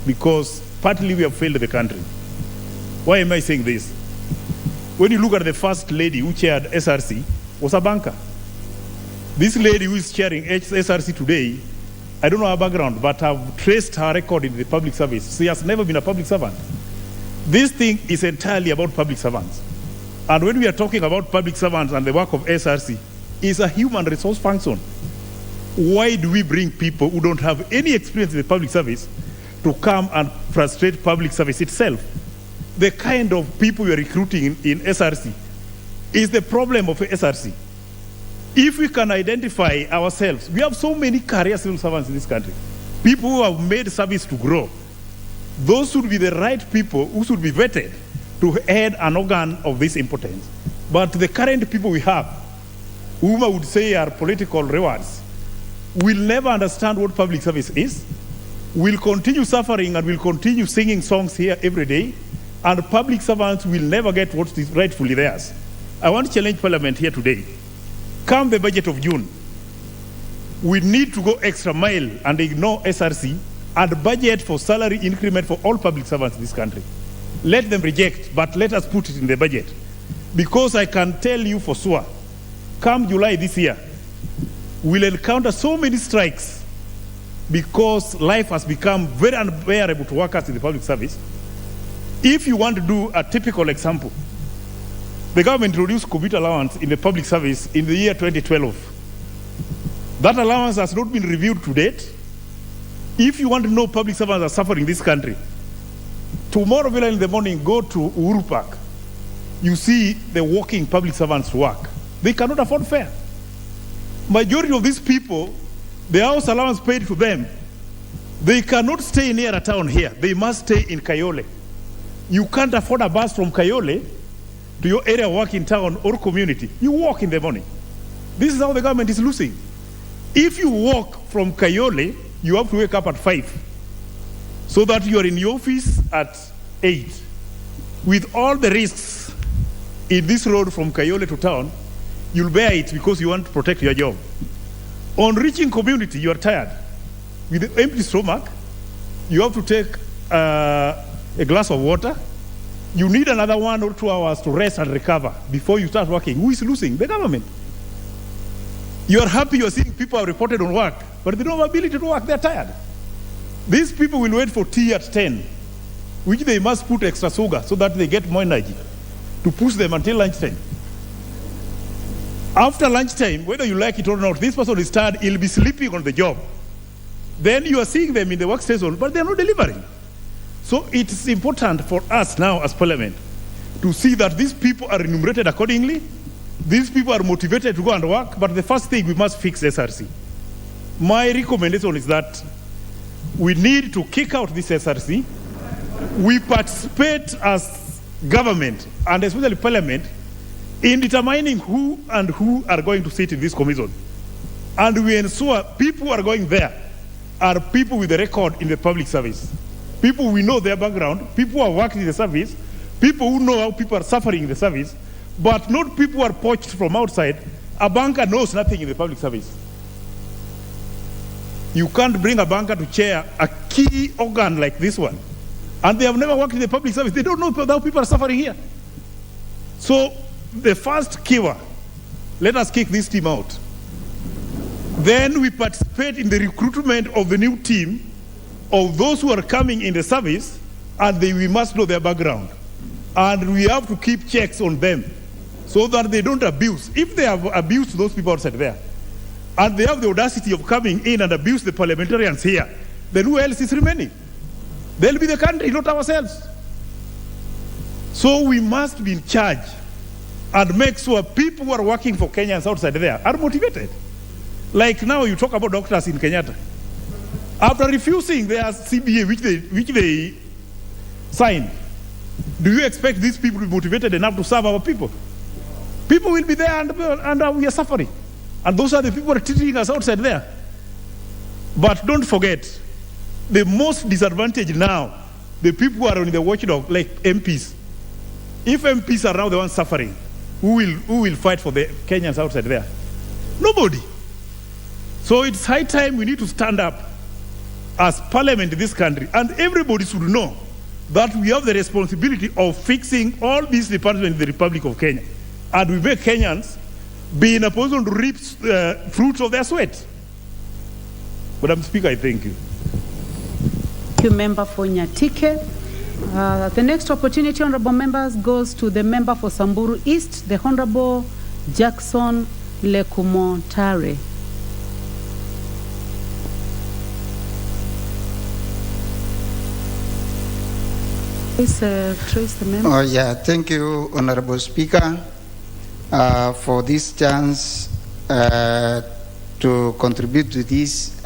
because partly we have failed the country. Why am I saying this? When you look at the first lady who chaired SRC, was a banker. This lady who is chairing SRC today, I don't know her background, but I've traced her record in the public service. She has never been a public servant. This thing is entirely about public servants. And when we are talking about public servants and the work of SRC, it's a human resource function. Why do we bring people who don't have any experience in the public service to come and frustrate public service itself? The kind of people we are recruiting in SRC is the problem of SRC. If we can identify ourselves, we have so many career civil servants in this country, people who have made service to grow. Those should be the right people who should be vetted to head an organ of this importance. But the current people we have, whom I would say are political rewards, will never understand what public service is, will continue suffering and will continue singing songs here every day, and public servants will never get what is rightfully theirs. I want to challenge Parliament here today. Come the budget of June, we need to go extra mile and ignore SRC and budget for salary increment for all public servants in this country. Let them reject, but let us put it in the budget. Because I can tell you for sure, come July this year, we'll encounter so many strikes because life has become very unbearable to workers in the public service. If you want to do a typical example, the government introduced commuter allowance in the public service in the year 2012. That allowance has not been reviewed to date. If you want to know public servants are suffering in this country, tomorrow in the morning, go to Uhuru Park. You see the walking public servants work. They cannot afford fare. Majority of these people, the house allowance paid to them, they cannot stay near a town here. They must stay in Kayole. You can't afford a bus from Kayole to your area work in town or community. You walk in the morning. This is how the government is losing. If you walk from Kayole, you have to wake up at 5 so that you are in your office at 8. With all the risks in this road from Kayole to town, you'll bear it because you want to protect your job. On reaching community, you are tired. With an empty stomach, you have to take a glass of water. You need another 1 or 2 hours to rest and recover before you start working. Who is losing? The government. You are happy you are seeing people are reported on work, but they don't have ability to work. They're tired. These people will wait for tea at 10, which they must put extra sugar so that they get more energy to push them until lunchtime. After lunchtime, whether you like it or not, this person is tired, he'll be sleeping on the job. Then you are seeing them in the workstation, but they're not delivering. So it's important for us now as Parliament to see that these people are remunerated accordingly. These people are motivated to go and work, but the first thing we must fix SRC. My recommendation is that we need to kick out this SRC. We participate as government and especially Parliament in determining who are going to sit in this commission. And we ensure people who are going there are people with a record in the public service. People we know their background, people who are working in the service, people who know how people are suffering in the service, but not people who are poached from outside. A banker knows nothing in the public service. You can't bring a banker to chair a key organ like this one, and they have never worked in the public service. They don't know how people are suffering here. So the first keyword, let us kick this team out. Then we participate in the recruitment of the new team of those who are coming in the service, and we must know their background. And we have to keep checks on them so that they don't abuse. If they have abused those people outside there, and they have the audacity of coming in and abuse the parliamentarians here, then who else is remaining? They'll be the country, not ourselves. So we must be in charge and make sure people who are working for Kenyans outside there are motivated. Like now you talk about doctors in Kenyatta. After refusing their CBA, which they signed, do you expect these people to be motivated enough to serve our people? People will be there and we are suffering. And those are the people who are treating us outside there. But don't forget, the most disadvantaged now, the people who are on the watchdog, like MPs. If MPs are now the ones suffering, who will fight for the Kenyans outside there? Nobody. So it's high time we need to stand up as parliament in this country, and everybody should know that we have the responsibility of fixing all these departments in the Republic of Kenya. And we make Kenyans be in a position to reap fruits of their sweat. Madam Speaker, I thank you. Thank you, Member for Nyatike. The next opportunity, honorable members, goes to the member for Samburu East, the Honorable Jackson Lekumontare. Please trace the member. Oh, yeah, thank you, Honorable Speaker, for this chance to contribute to this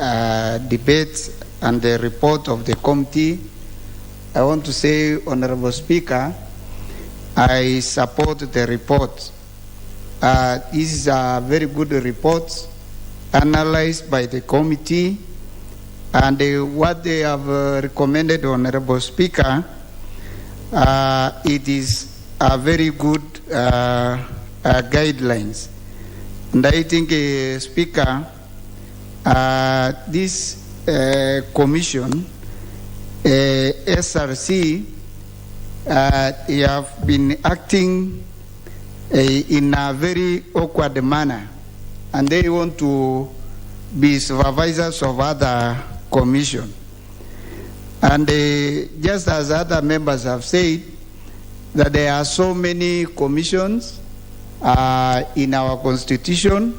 debate and the report of the committee. I want to say, Honorable Speaker, I support the report. This is a very good report analyzed by the committee, and what they have recommended, Honorable Speaker, it is a very good guidelines. And I think, Speaker, this commission, SRC, they have been acting in a very awkward manner, and they want to be supervisors of other commission. And just as other members have said, that there are so many commissions in our constitution,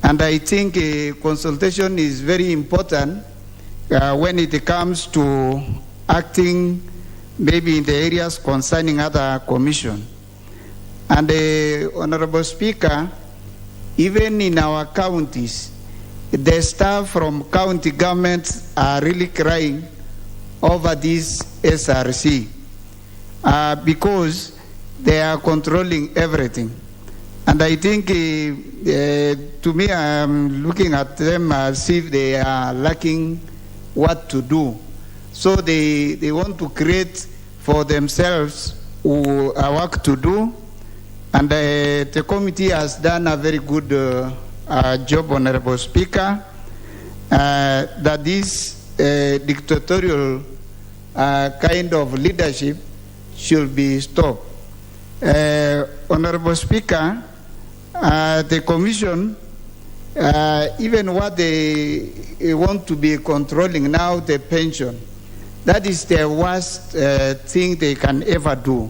and I think consultation is very important when it comes to acting maybe in the areas concerning other commission. And Honorable Speaker, even in our counties, the staff from county governments are really crying over this SRC because they are controlling everything. And I think, to me, I'm looking at them as if they are lacking what to do. So they want to create for themselves work to do. And the committee has done a very good job, Honorable Speaker, that this dictatorial kind of leadership should be stopped. Honorable Speaker, the Commission, even what they want to be controlling now, the pension, that is the worst thing they can ever do.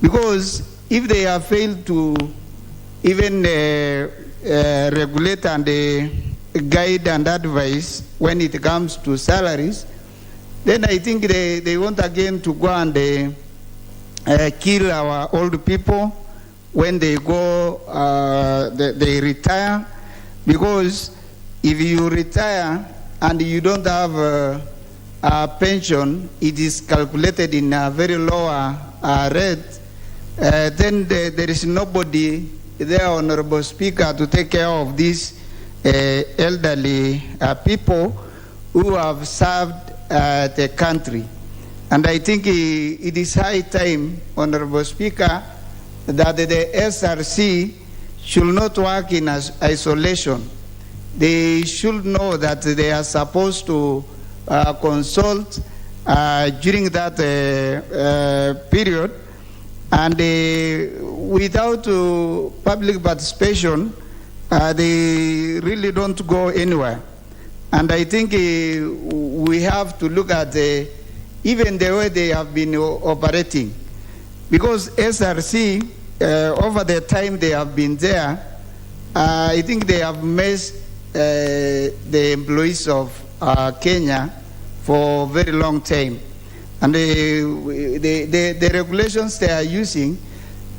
Because if they have failed to even regulate and guide and advise when it comes to salaries, then I think they want again to go and kill our old people when they go, they retire. Because if you retire and you don't have a pension, it is calculated in a very low rate, then there is nobody there, Honorable Speaker, to take care of these elderly people who have served the country. And I think it is high time, Honorable Speaker, that the SRC should not work in isolation. They should know that they are supposed to consult during that period, and without public participation, they really don't go anywhere. And I think we have to look at even the way they have been operating, because SRC, over the time they have been there, I think they have messed the employees of Kenya for a very long time. And the regulations they are using,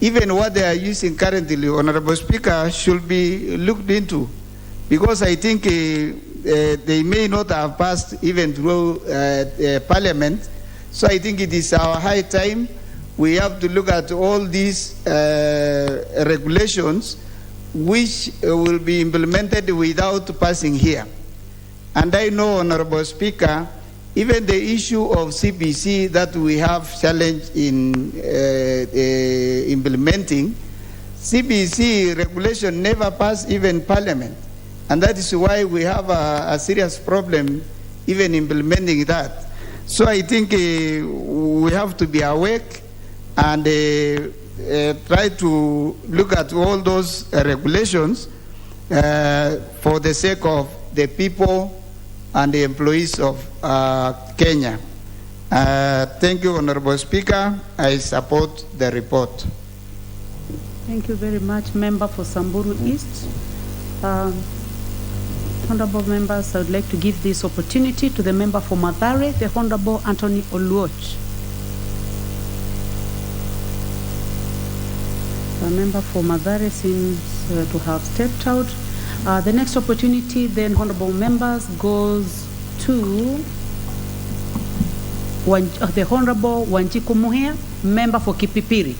even what they are using currently, Honorable Speaker, should be looked into, because I think they may not have passed even through Parliament. So I think it is our high time we have to look at all these regulations which will be implemented without passing here. And I know, Honorable Speaker, even the issue of CBC that we have challenged in implementing, CBC regulation never passed even Parliament. And that is why we have a serious problem even implementing that. So I think we have to be awake and try to look at all those regulations for the sake of the people and the employees of Kenya. Thank you, Honorable Speaker. I support the report. Thank you very much, Member for Samburu East. Honorable members, I would like to give this opportunity to the member for Mathare, the Honorable Anthony Oluoch. The member for Mathare seems to have stepped out. The next opportunity, then, honorable members, goes to the Honorable Wanjiku Muhia, member for Kipipiri.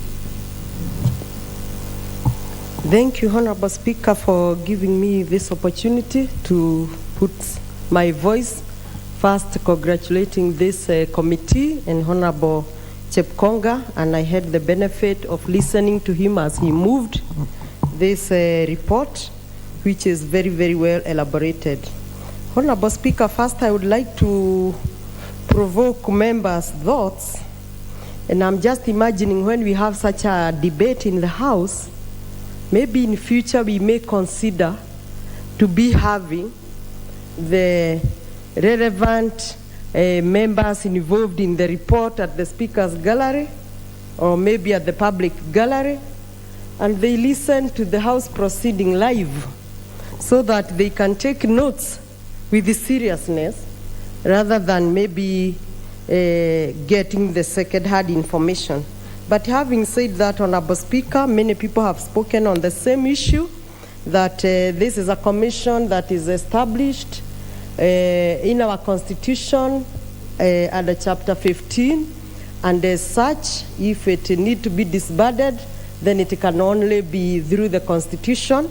Thank you, Honorable Speaker, for giving me this opportunity to put my voice. First, congratulating this committee and Honorable Chepkonga, and I had the benefit of listening to him as he moved this report, which is very, very well elaborated. Honorable Speaker, first I would like to provoke members' thoughts, and I'm just imagining when we have such a debate in the House, maybe in future we may consider to be having the relevant members involved in the report at the Speaker's gallery, or maybe at the public gallery, and they listen to the House proceeding live so that they can take notes with the seriousness rather than maybe getting the second-hand information. But having said that, Honorable Speaker, many people have spoken on the same issue, that this is a commission that is established in our Constitution under Chapter 15, and as such, if it need to be disbanded, then it can only be through the Constitution.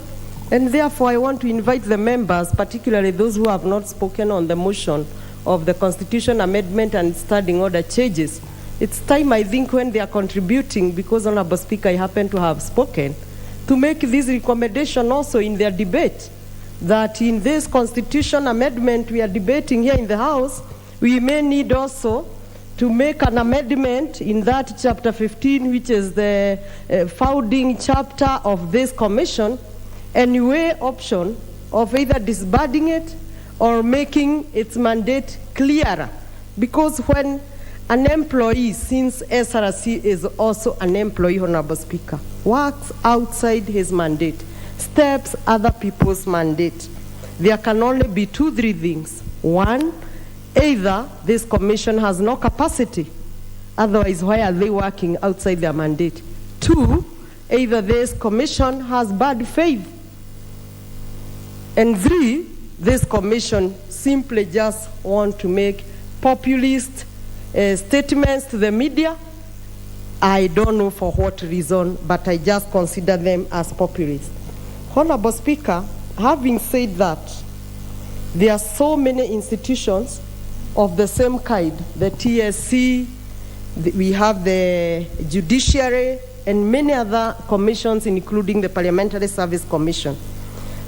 And therefore, I want to invite the members, particularly those who have not spoken on the motion of the Constitution Amendment and Standing Order changes. It's time, I think, when they are contributing, because Honorable Speaker, I happen to have spoken, to make this recommendation also in their debate, that in this Constitution Amendment we are debating here in the House, we may need also to make an amendment in that Chapter 15, which is the founding chapter of this commission, and weigh option of either disbanding it or making its mandate clearer. Because when an employee, since SRC is also an employee, Honorable Speaker, works outside his mandate, steps other people's mandate, there can only be 2-3 things. One, either this commission has no capacity, otherwise why are they working outside their mandate? 2, either this commission has bad faith. And 3, this commission simply just want to make populist statements to the media. I don't know for what reason, but I just consider them as populist. Honorable Speaker, having said that, There are so many institutions of the same kind, the TSC, we have the judiciary, and many other commissions, including the Parliamentary Service Commission.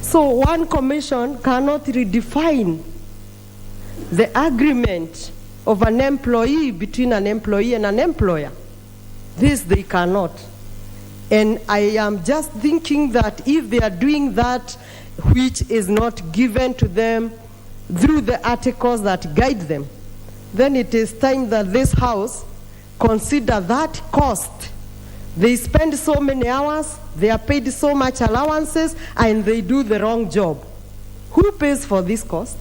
So one commission cannot redefine the agreement of an employee between an employee and an employer. This they cannot. And I am just thinking that if they are doing that which is not given to them through the articles that guide them, then it is time that this House consider that cost. They spend so many hours, they are paid so much allowances, and they do the wrong job. Who pays for this cost?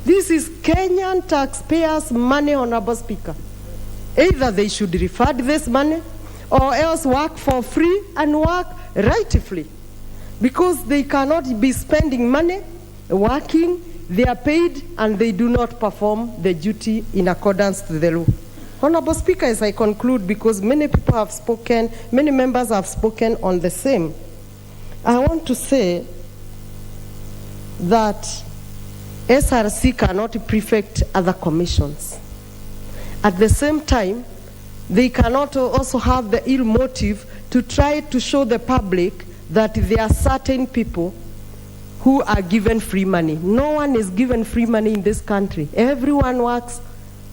This is Kenyan taxpayers' money, Honorable Speaker. Either they should refund this money or else work for free and work rightfully. Because they cannot be spending money, working, they are paid, and they do not perform the duty in accordance to the law. Honorable Speaker, as I conclude, because many people have spoken, many members have spoken on the same, I want to say that SRC cannot prefect other commissions. At the same time, they cannot also have the ill motive to try to show the public that there are certain people who are given free money. No one is given free money in this country. Everyone works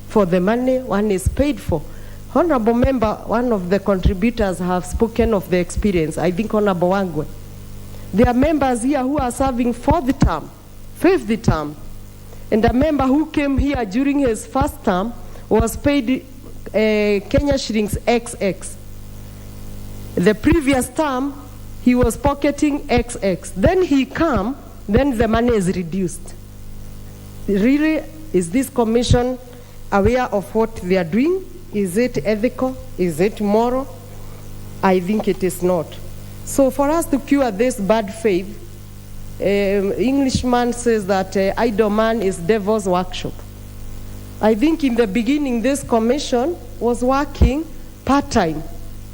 for the money one is paid for. Honorable member, one of the contributors have spoken of the experience. I think Honorable Wangwe. There are members here who are serving 4th term, 5th term. And a member who came here during his first term was paid Kenya shillings XX. The previous term, he was pocketing XX. Then he come, then the money is reduced. Really, is this commission aware of what they are doing? Is it ethical? Is it moral? I think it is not. So for us to cure this bad faith, Englishman says that idle man is devil's workshop. I think in the beginning this commission was working part-time,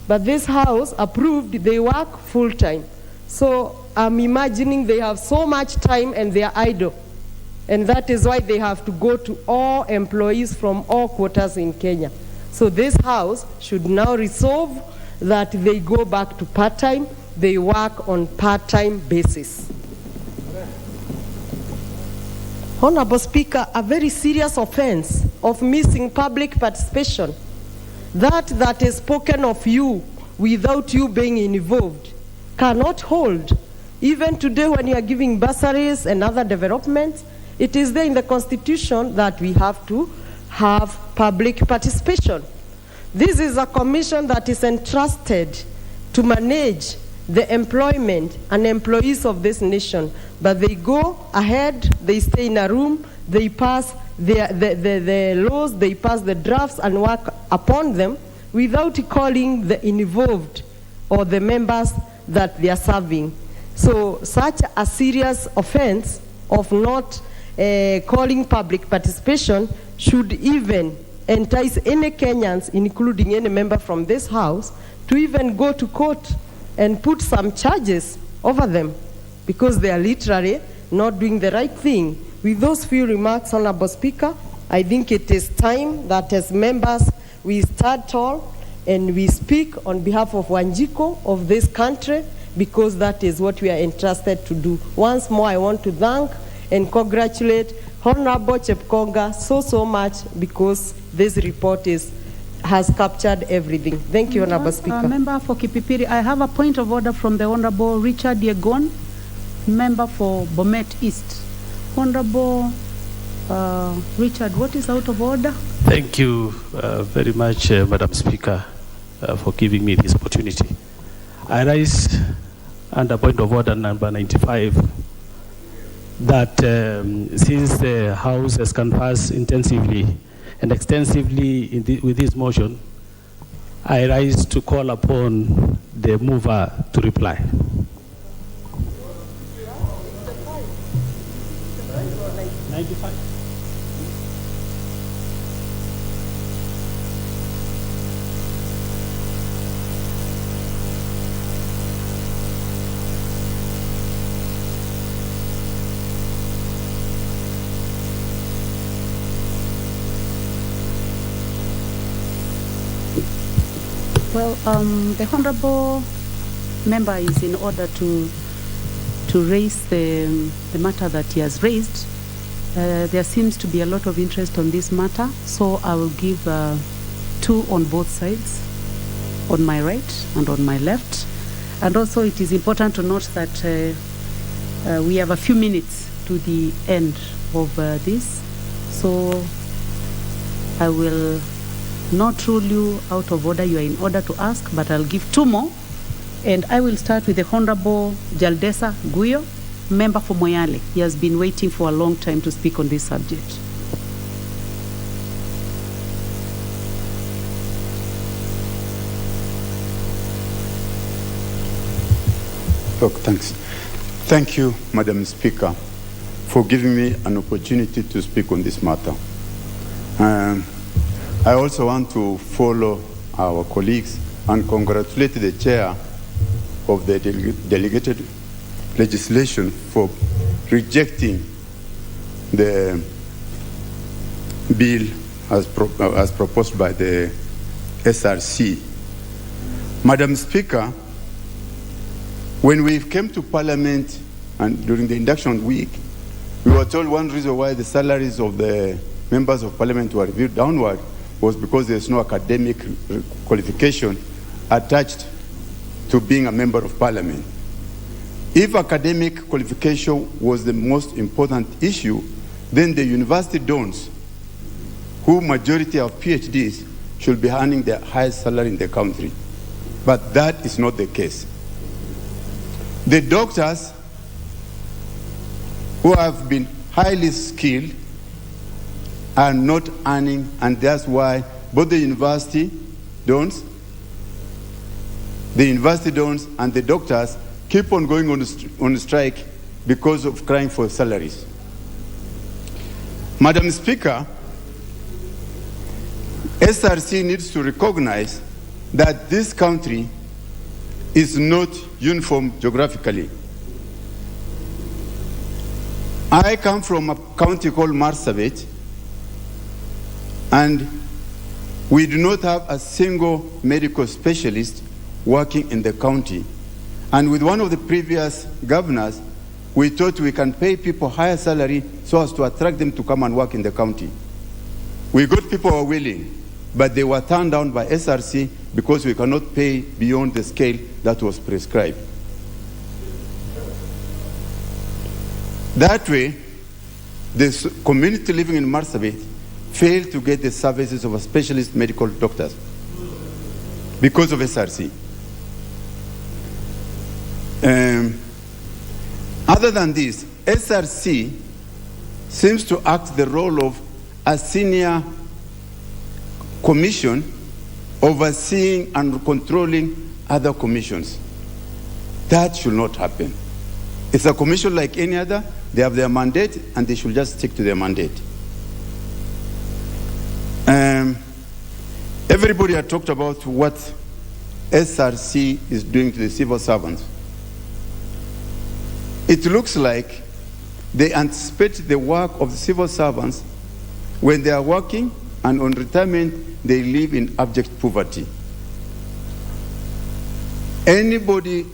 but this House approved they work full-time. So I'm imagining they have so much time and they are idle. And that is why they have to go to all employees from all quarters in Kenya. So this House should now resolve that they go back to part-time, they work on part-time basis. Honorable Speaker, a very serious offense of missing public participation, that is spoken of you without you being involved, cannot hold. Even today when you are giving bursaries and other developments, it is there in the Constitution that we have to have public participation. This is a commission that is entrusted to manage the employment and employees of this nation, but they go ahead, they stay in a room, they pass the laws, they pass the drafts and work upon them without calling the involved or the members that they are serving. So such a serious offense of not calling public participation should even entice any Kenyans, including any member from this House, to even go to court and put some charges over them because they are literally not doing the right thing. With those few remarks, Honorable Speaker, I think it is time that as members we stand tall and we speak on behalf of Wanjiko, of this country, because that is what we are entrusted to do. Once more, I want to thank and congratulate Honorable Chepkonga so much because this report has captured everything. Thank you, Honorable Speaker. Member for Kipipiri, I have a point of order from the Honorable Richard Yegon, member for Bomet East. Honorable Richard, what is out of order? Thank you very much, Madam Speaker, for giving me this opportunity. I rise under point of order number 95 that since the House has canvassed intensively and extensively with this motion, I rise to call upon the mover to reply. Well, the honourable member is in order to raise the matter that he has raised. There seems to be a lot of interest on this matter, so I will give two on both sides, on my right and on my left. And also it is important to note that we have a few minutes to the end of this, so I will not rule you out of order. You are in order to ask, but I'll give two more. And I will start with the Honorable Jaldesa Guyo, member for Moyale. He has been waiting for a long time to speak on this subject. Thanks. Thank you, Madam Speaker, for giving me an opportunity to speak on this matter. I also want to follow our colleagues and congratulate the chair of the delegated legislation for rejecting the bill as proposed by the SRC. Madam Speaker, when we came to Parliament and during the induction week, we were told one reason why the salaries of the members of Parliament were reviewed downward was because there's no academic qualification attached to being a member of Parliament. If academic qualification was the most important issue, then the university dons, who majority of PhDs, should be earning the highest salary in the country. But that is not the case. The doctors who have been highly skilled are not earning, and that's why both the university dons and the doctors keep on going on strike because of crying for salaries. Madam Speaker, SRC needs to recognize that this country is not uniform geographically. I come from a county called Marsabit, and we do not have a single medical specialist working in the county. And with one of the previous governors, we thought we can pay people higher salary so as to attract them to come and work in the county. We got people who are willing, but they were turned down by SRC because we cannot pay beyond the scale that was prescribed. That way, the community living in Marsabit failed to get the services of a specialist medical doctors because of SRC. Other than this, SRC seems to act the role of a senior commission overseeing and controlling other commissions. That should not happen. It's a commission like any other. They have their mandate, and they should just stick to their mandate. Everybody had talked about what SRC is doing to the civil servants. It looks like they anticipate the work of the civil servants when they are working, and on retirement, they live in abject poverty. Anybody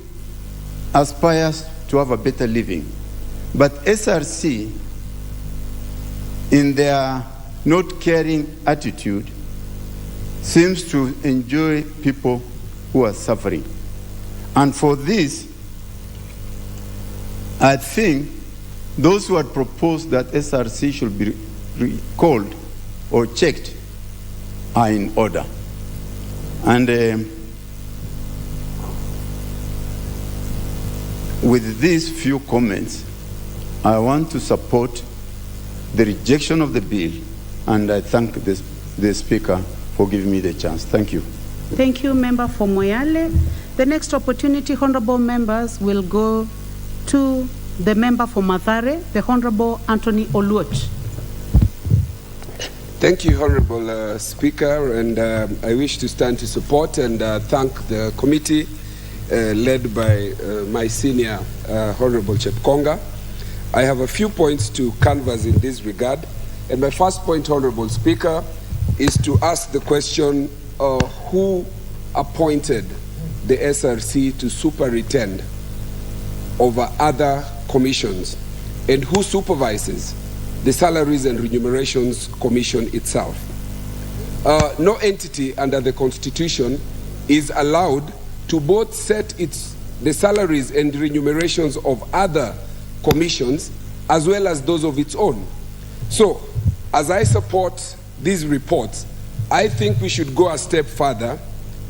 aspires to have a better living, but SRC, in their not caring attitude, seems to enjoy people who are suffering. And for this, I think those who had proposed that SRC should be recalled or checked are in order. And with these few comments, I want to support the rejection of the bill, and I thank the Speaker for giving me the chance. Thank you. Thank you, Member for Moyale. The next opportunity, honorable members, will go to the member for Mathare, the Honorable Anthony Oluoch. Thank you, Honorable Speaker, and I wish to stand to support and thank the committee led by my senior, Honorable Chepkonga. I have a few points to canvass in this regard, and my first point, Honorable Speaker, is to ask the question, who appointed the SRC to superintend over other commissions, and who supervises the Salaries and Remunerations Commission itself. No entity under the Constitution is allowed to both set the salaries and remunerations of other commissions as well as those of its own. So, as I support these reports, I think we should go a step further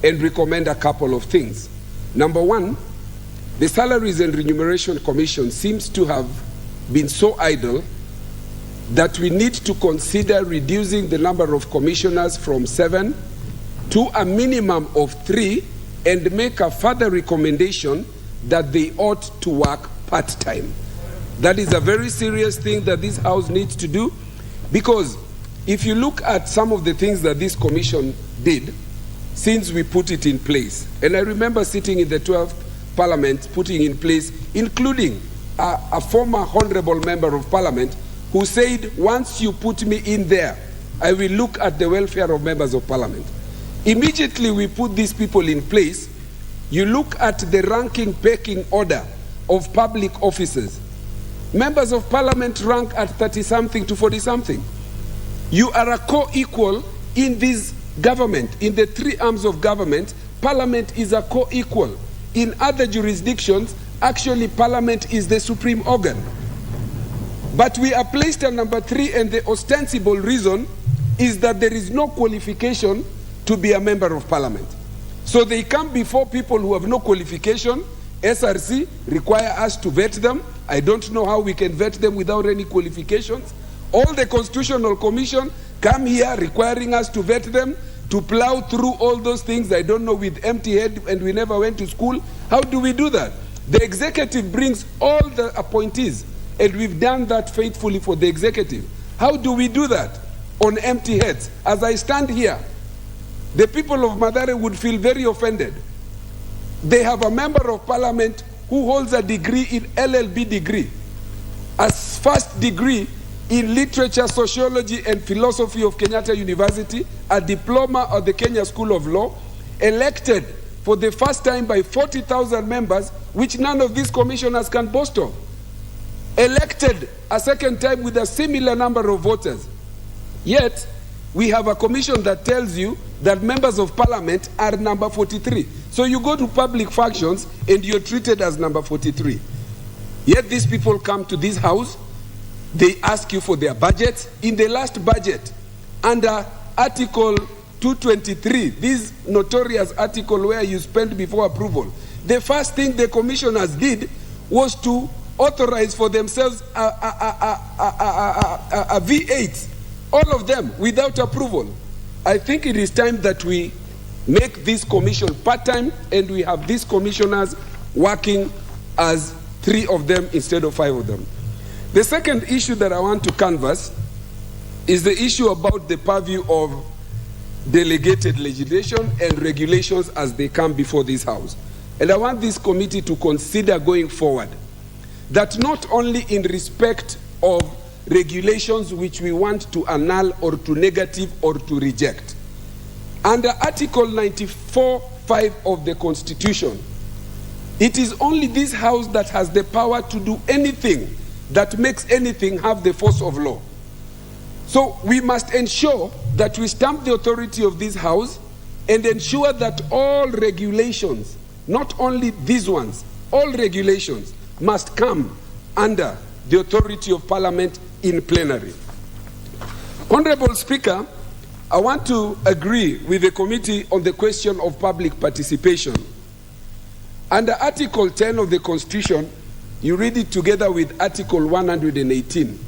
and recommend a couple of things. Number one, the Salaries and Remuneration Commission seems to have been so idle that we need to consider reducing the number of commissioners from 7 to a minimum of 3 and make a further recommendation that they ought to work part-time. That is a very serious thing that this House needs to do, because if you look at some of the things that this commission did since we put it in place, and I remember sitting in the 12th Parliament putting in place, including a former honorable member of Parliament who said, once you put me in there, I will look at the welfare of members of Parliament. Immediately we put these people in place. You look at the ranking pecking order of public officers. Members of Parliament rank at 30-something to 40-something. You are a co-equal in this government. In the 3 arms of government, Parliament is a co-equal. In other jurisdictions, actually Parliament is the supreme organ. But we are placed at number 3, and the ostensible reason is that there is no qualification to be a member of Parliament. So they come before people who have no qualification. SRC require us to vet them. I don't know how we can vet them without any qualifications. All the Constitutional Commission come here requiring us to vet them, to plow through all those things, I don't know, with empty head, and we never went to school. How do we do that? The executive brings all the appointees, and we've done that faithfully for the executive. How do we do that? On empty heads. As I stand here, the people of Mathare would feel very offended. They have a member of Parliament who holds a degree in LLB degree, a first degree in literature, sociology, and philosophy of Kenyatta University, a diploma of the Kenya School of Law, elected for the first time by 40,000 members, which none of these commissioners can boast of. Elected a second time with a similar number of voters. Yet, we have a commission that tells you that members of Parliament are number 43. So you go to public functions and you're treated as number 43. Yet these people come to this House, they ask you for their budget. In the last budget, under Article 223, this notorious article where you spend before approval, the first thing the commissioners did was to authorize for themselves a V8, all of them without approval. I think it is time that we make this commission part-time, and we have these commissioners working as 3 of them instead of 5 of them. The second issue that I want to canvass is the issue about the purview of delegated legislation and regulations as they come before this House. And I want this committee to consider going forward that not only in respect of regulations which we want to annul or to negative or to reject. Under Article 94(5) of the Constitution, it is only this House that has the power to do anything that makes anything have the force of law. So we must ensure that we stamp the authority of this House and ensure that all regulations, not only these ones, all regulations must come under the authority of Parliament in plenary. Honorable Speaker, I want to agree with the committee on the question of public participation. Under Article 10 of the Constitution, you read it together with Article 118.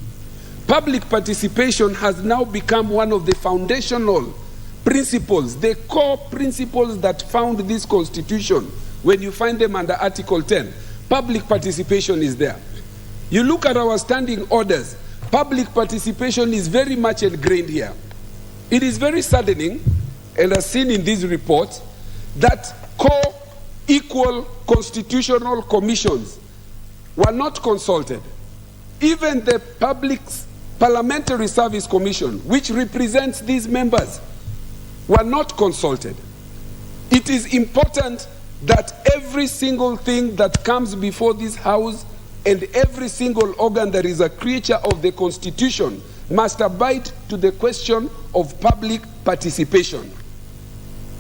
Public participation has now become one of the foundational principles, the core principles that found this Constitution. When you find them under Article 10, public participation is there. You look at our standing orders, public participation is very much ingrained here. It is very saddening, and as seen in this report, that co-equal constitutional commissions were not consulted. Even the Parliamentary Service Commission, which represents these members, were not consulted. It is important that every single thing that comes before this House and every single organ that is a creature of the Constitution must abide to the question of public participation.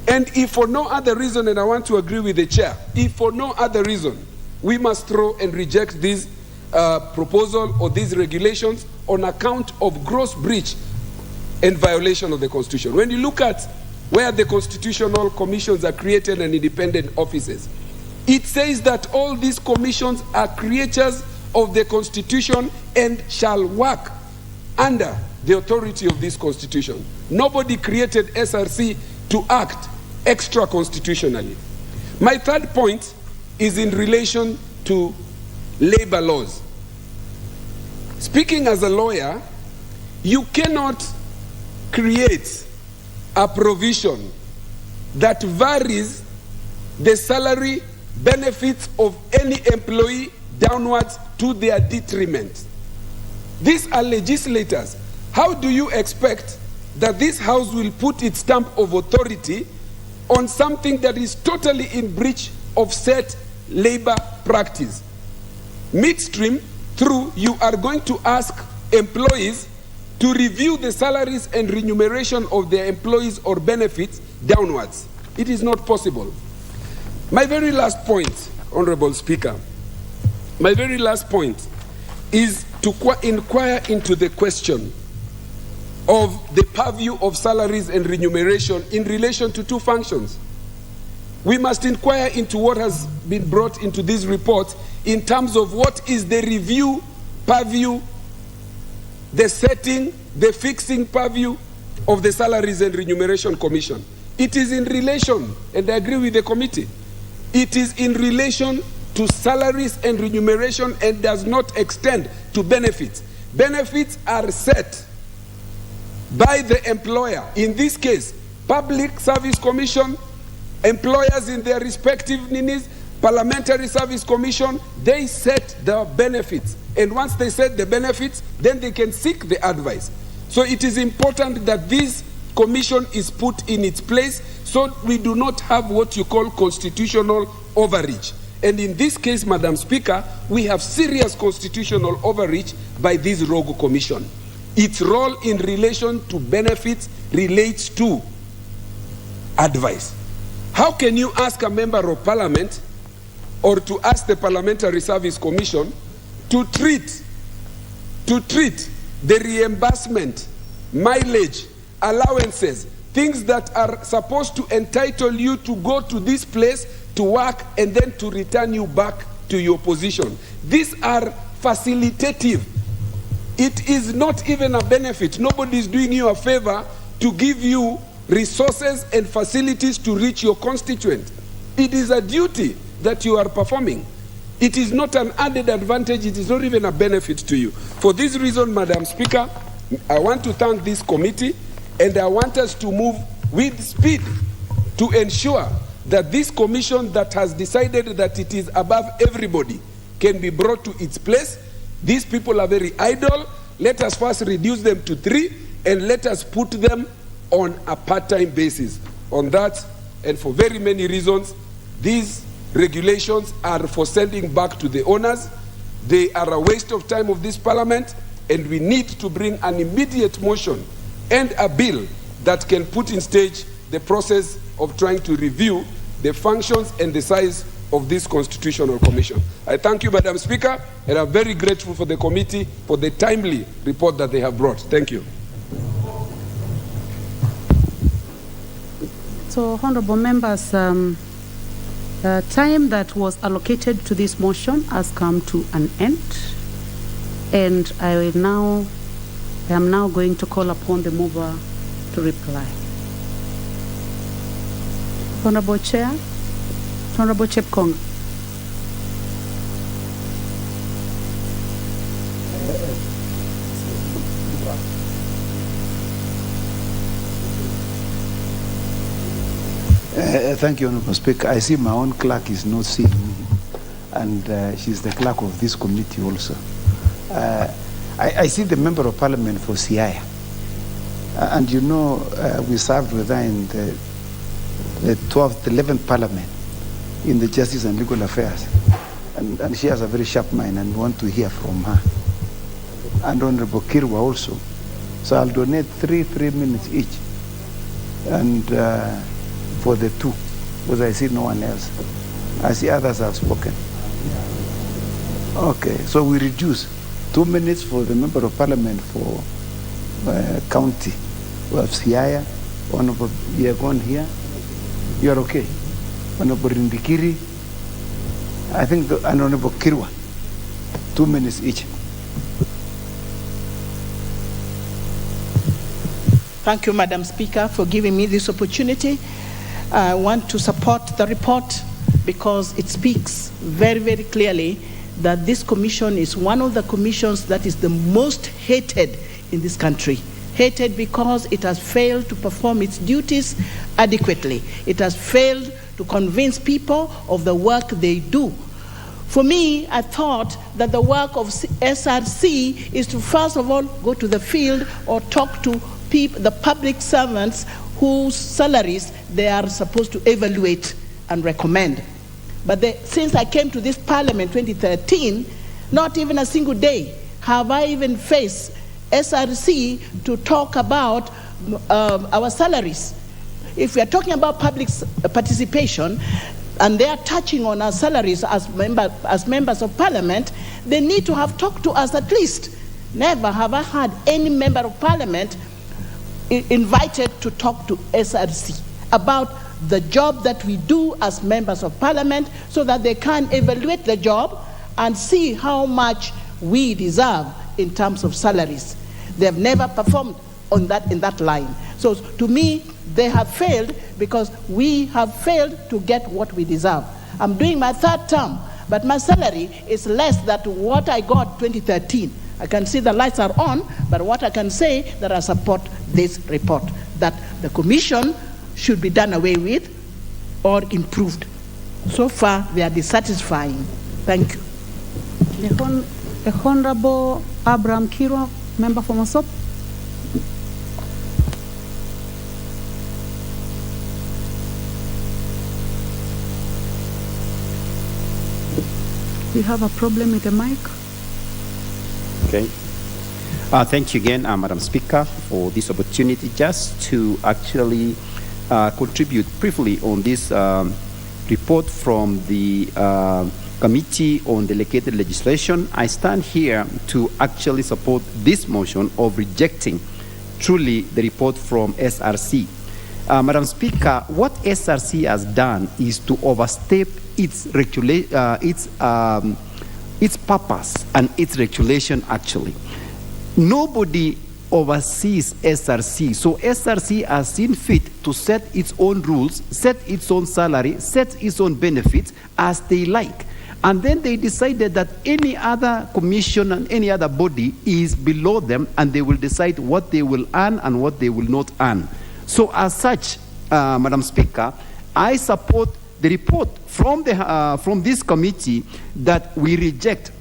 And if for no other reason, and I want to agree with the chair, if for no other reason, we must throw and reject this proposal or these regulations on account of gross breach and violation of the Constitution. When you look at where the constitutional commissions are created and independent offices, it says that all these commissions are creatures of the Constitution and shall work under the authority of this Constitution. Nobody created SRC to act extra-constitutionally. My third point is in relation to labor laws. Speaking as a lawyer, you cannot create a provision that varies the salary benefits of any employee downwards to their detriment. These are legislators. How do you expect that this House will put its stamp of authority on something that is totally in breach of set labor practice? Midstream, through, you are going to ask employees to review the salaries and remuneration of their employees or benefits downwards. It is not possible. My very last point, Honorable Speaker, my very last point is to inquire into the question of the purview of salaries and remuneration in relation to two functions. We must inquire into what has been brought into this report in terms of what is the review purview, the setting, the fixing purview of the Salaries and Remuneration Commission. It is in relation, and I agree with the committee, it is in relation to salaries and remuneration and does not extend to benefits. Benefits are set by the employer. In this case, Public Service Commission, employers in their respective needs, Parliamentary Service Commission, they set the benefits. And once they set the benefits, then they can seek the advice. So it is important that this commission is put in its place so we do not have what you call constitutional overreach. And in this case, Madam Speaker, we have serious constitutional overreach by this rogue commission. Its role in relation to benefits relates to advice. How can you ask a member of parliament or to ask the Parliamentary Service Commission to treat the reimbursement, mileage, allowances, things that are supposed to entitle you to go to this place to work and then to return you back to your position? These are facilitative. It is not even a benefit. Nobody is doing you a favor to give you resources and facilities to reach your constituent. It is a duty that you are performing. It is not an added advantage. It is not even a benefit to you. For this reason, Madam Speaker, I want to thank this committee, and I want us to move with speed to ensure that this commission that has decided that it is above everybody can be brought to its place. These people are very idle. Let us first reduce them to 3 and let us put them on a part-time basis. On that, and for very many reasons, these regulations are for sending back to the owners. They are a waste of time of this parliament, and we need to bring an immediate motion and a bill that can put in stage the process of trying to review the functions and the size of this constitutional commission. I thank you, Madam Speaker, and I'm very grateful for the committee for the timely report that they have brought. Thank you. So, honorable members, time that was allocated to this motion has come to an end, and I am now going to call upon the mover to reply. Honorable Chair, Honorable Chepkonga. Thank you, Honorable Speaker. I see my own clerk is not seeing me, and she's the clerk of this committee also. I see the Member of Parliament for Siaya, and you know we served with her in the the 12th, 11th Parliament in the Justice and Legal Affairs. And she has a very sharp mind, and we want to hear from her. And Honorable Kirwa also. So I'll donate 3 minutes each, and for the two, because I see no one else. I see others have spoken. Okay, so we reduce 2 minutes for the Member of Parliament for county. We have Siaya, Honorable Yegon here. You are okay? Honorable Rindikiri, I think, and Honorable Kirwa. 2 minutes each. Thank you, Madam Speaker, for giving me this opportunity. I want to support the report because it speaks very, very clearly that this commission is one of the commissions that is the most hated in this country. Hated because it has failed to perform its duties adequately. It has failed to convince people of the work they do. For me, I thought that the work of SRC is to first of all go to the field or talk to people, the public servants whose salaries they are supposed to evaluate and recommend. But since I came to this Parliament 2013, not even a single day have I even faced SRC to talk about our salaries. If we are talking about public participation, and they are touching on our salaries as members of Parliament, they need to have talked to us at least. Never have I had any member of Parliament invited to talk to SRC about the job that we do as members of Parliament so that they can evaluate the job and see how much we deserve in terms of salaries. They have never performed on that, in that line. So to me, they have failed because we have failed to get what we deserve. I'm doing my 3rd term, but my salary is less than what I got 2013. I can see the lights are on, but what I can say that I support this report, that the commission should be done away with or improved. So far, they are dissatisfying. Thank you. The Honorable Abraham Kirwa, member for Mosop. We have a problem with the mic. Okay. Thank you again, Madam Speaker, for this opportunity just to actually contribute briefly on this report from the Committee on Delegated Legislation. I stand here to actually support this motion of rejecting truly the report from SRC. Madam Speaker, what SRC has done is to overstep its purpose and its regulation actually. Nobody oversees SRC, so SRC has seen fit to set its own rules, set its own salary, set its own benefits as they like. And then they decided that any other commission and any other body is below them, and they will decide what they will earn and what they will not earn. So as such, Madam Speaker, I support the report from this committee that we reject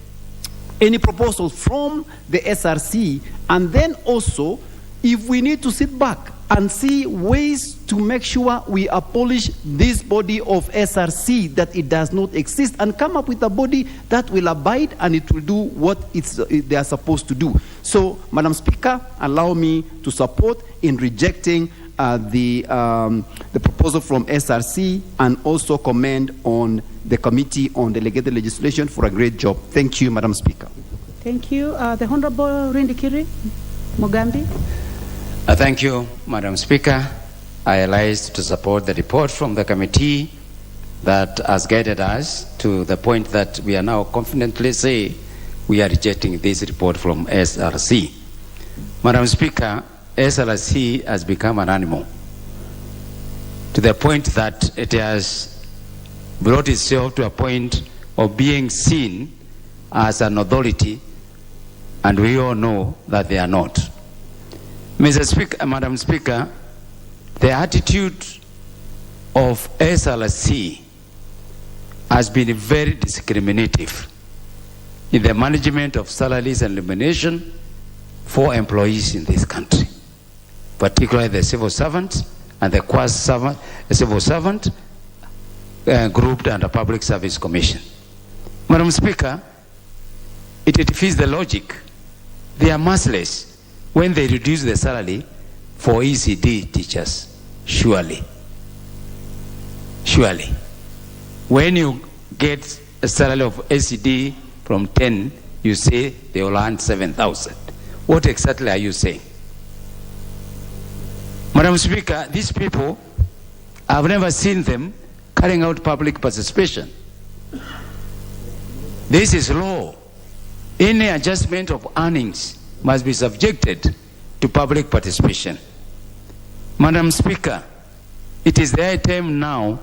any proposal from the SRC, and then also, if we need to sit back and see ways to make sure we abolish this body of SRC, that it does not exist, and come up with a body that will abide and it will do what they are supposed to do. So, Madam Speaker, allow me to support in rejecting the proposal from SRC, and also commend on the Committee on Delegated Legislation for a great job. Thank you, Madam Speaker. Thank you. The Honorable Rindikiri Mugambi. Thank you, Madam Speaker. I rise to support the report from the committee that has guided us to the point that we are now confidently say we are rejecting this report from SRC. Madam Speaker, SRC has become an animal to the point that it has brought itself to a point of being seen as an authority, and we all know that they are not. Mr. Speaker, Madam Speaker, the attitude of SRC has been very discriminative in the management of salaries and remuneration for employees in this country, particularly the civil servants and the quasi servant, civil servant grouped under Public Service Commission. Madam Speaker, it defeats the logic. They are merciless when they reduce the salary for ECD teachers. Surely. When you get a salary of ECD from 10, you say they will earn 7,000. What exactly are you saying? Madam Speaker, these people, I've never seen them carrying out public participation. This is law. Any adjustment of earnings must be subjected to public participation. Madam Speaker, it is the high time now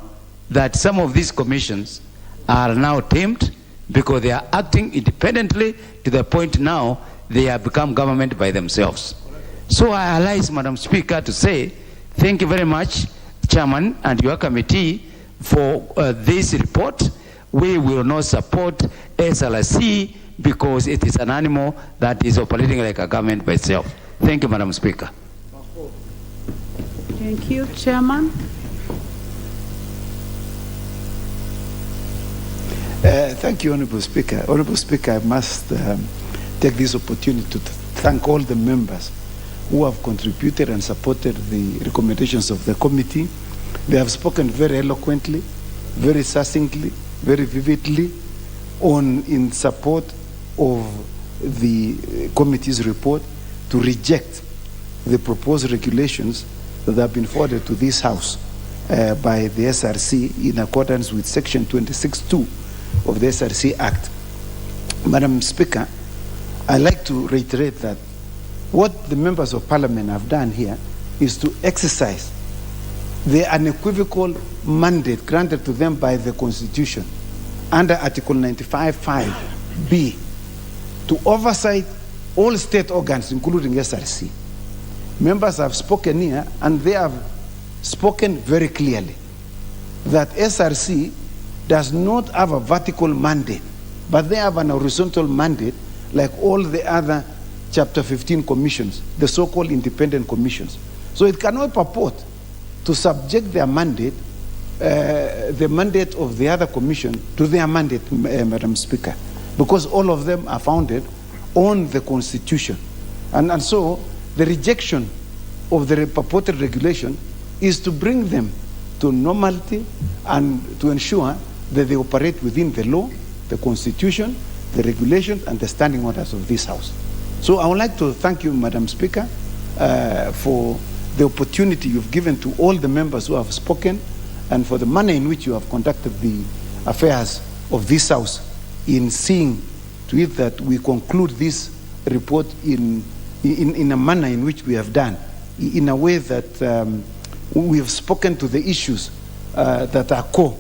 that some of these commissions are now tamed because they are acting independently to the point now they have become government by themselves. So I allow Madam Speaker to say, thank you very much, Chairman and your committee, for this report. We will not support SLC because it is an animal that is operating like a government by itself. Thank you, Madam Speaker. Thank you, Chairman. Thank you, Honorable Speaker. Honorable Speaker, I must take this opportunity to thank all the members who have contributed and supported the recommendations of the committee. They have spoken very eloquently, very succinctly, very vividly in support of the committee's report to reject the proposed regulations that have been forwarded to this House by the SRC in accordance with Section 26(2) of the SRC Act. Madam Speaker, I'd like to reiterate that what the members of Parliament have done here is to exercise the unequivocal mandate granted to them by the Constitution under Article 95(5)(b) to oversight all state organs, including SRC. Members have spoken here, and they have spoken very clearly that SRC does not have a vertical mandate, but they have an horizontal mandate like all the other Chapter 15 commissions, the so-called independent commissions. So it cannot purport to subject their mandate, the mandate of the other commission, to their mandate, Madam Speaker, because all of them are founded on the Constitution. And so the rejection of the purported regulation is to bring them to normality and to ensure that they operate within the law, the Constitution, the regulations, and the standing orders of this House. So I would like to thank you, Madam Speaker, for the opportunity you've given to all the members who have spoken and for the manner in which you have conducted the affairs of this House in seeing to it that we conclude this report in a manner in which we have done, in a way that we have spoken to the issues that are core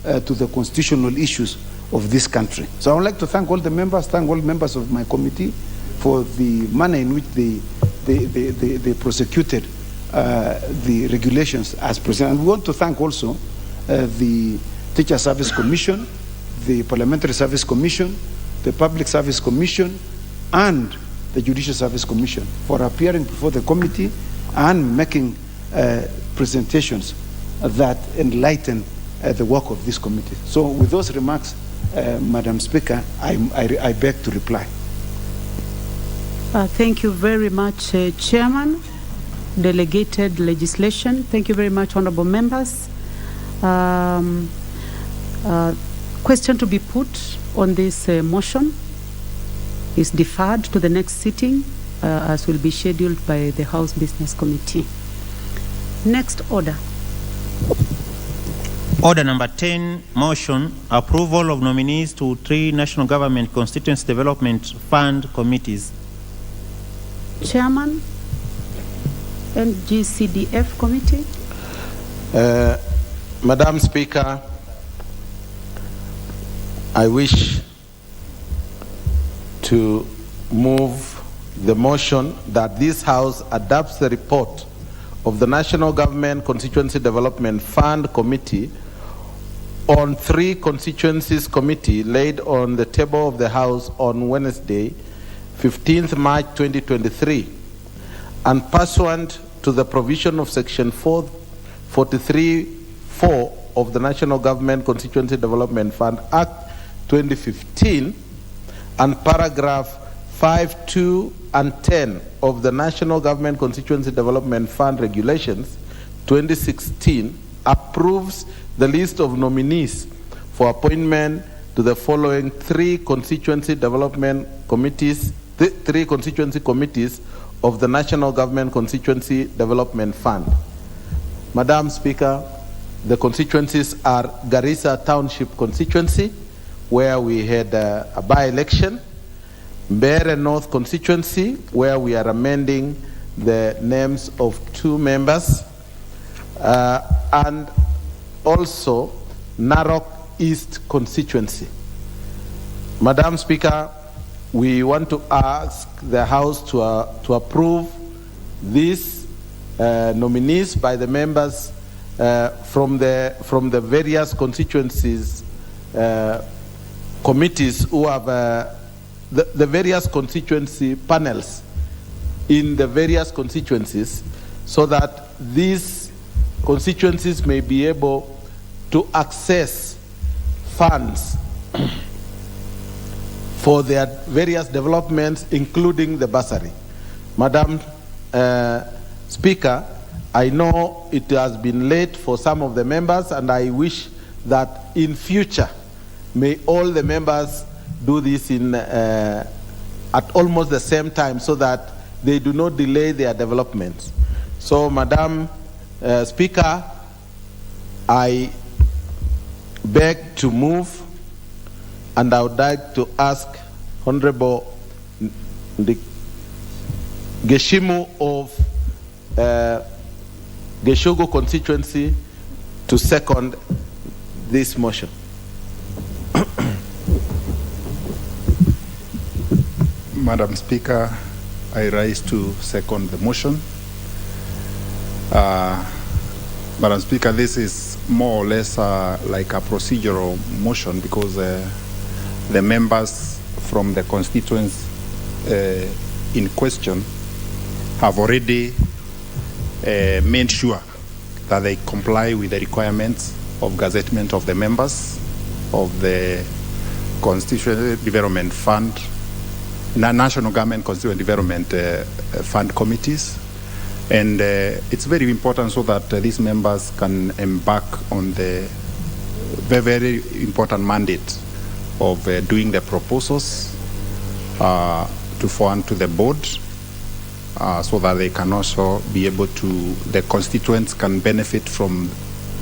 to the constitutional issues of this country. So I would like to thank all the members, thank all members of my committee for the manner in which they prosecuted the regulations as presented. And we want to thank also the Teacher Service Commission, the Parliamentary Service Commission, the Public Service Commission, and the Judicial Service Commission for appearing before the committee and making presentations that enlighten the work of this committee. So with those remarks, Madam Speaker, I beg to reply. Thank you very much, Chairman. Delegated legislation. Thank you very much, honorable members. Question to be put on this motion is deferred to the next sitting as will be scheduled by the House Business Committee. Next order. Order number 10, motion, approval of nominees to 3 National Government Constituency Development Fund committees. Chairman, NGCDF committee. Madam Speaker, I wish to move the motion that this House adopts the report of the National Government Constituency Development Fund Committee on 3 constituencies committee laid on the table of the House on Wednesday, 15th March 2023, and pursuant to the provision of Section 4 43(4) of the National Government Constituency Development Fund Act 2015 and paragraph 5(2) and 10 of the National Government Constituency Development Fund Regulations 2016 approves the list of nominees for appointment to the following three constituency committees of the National Government Constituency Development Fund. Madam Speaker, the constituencies are Garissa Township constituency, where we had a by-election, Mbeere North constituency, where we are amending the names of 2 members, and also Narok East constituency. Madam Speaker, we want to ask the House to approve these nominees by the members from the various constituencies committees who have the various constituency panels in the various constituencies, so that these constituencies may be able to access funds for their various developments, including the bursary. Madam Speaker, I know it has been late for some of the members, and I wish that in future, may all the members do this at almost the same time, so that they do not delay their developments. So, Madam Speaker, I beg to move, and I would like to ask Honorable Geshimu of Geshogo constituency to second this motion. Madam Speaker, I rise to second the motion. Madam Speaker, this is more or less like a procedural motion, because the members from the constituents in question have already made sure that they comply with the requirements of gazettement of the members of the Constituency Development Fund, National Government Constituency Development Fund committees. And it's very important so that these members can embark on the very, very important mandate of doing the proposals to forward to the board, so that they can also be able to, the constituents can benefit from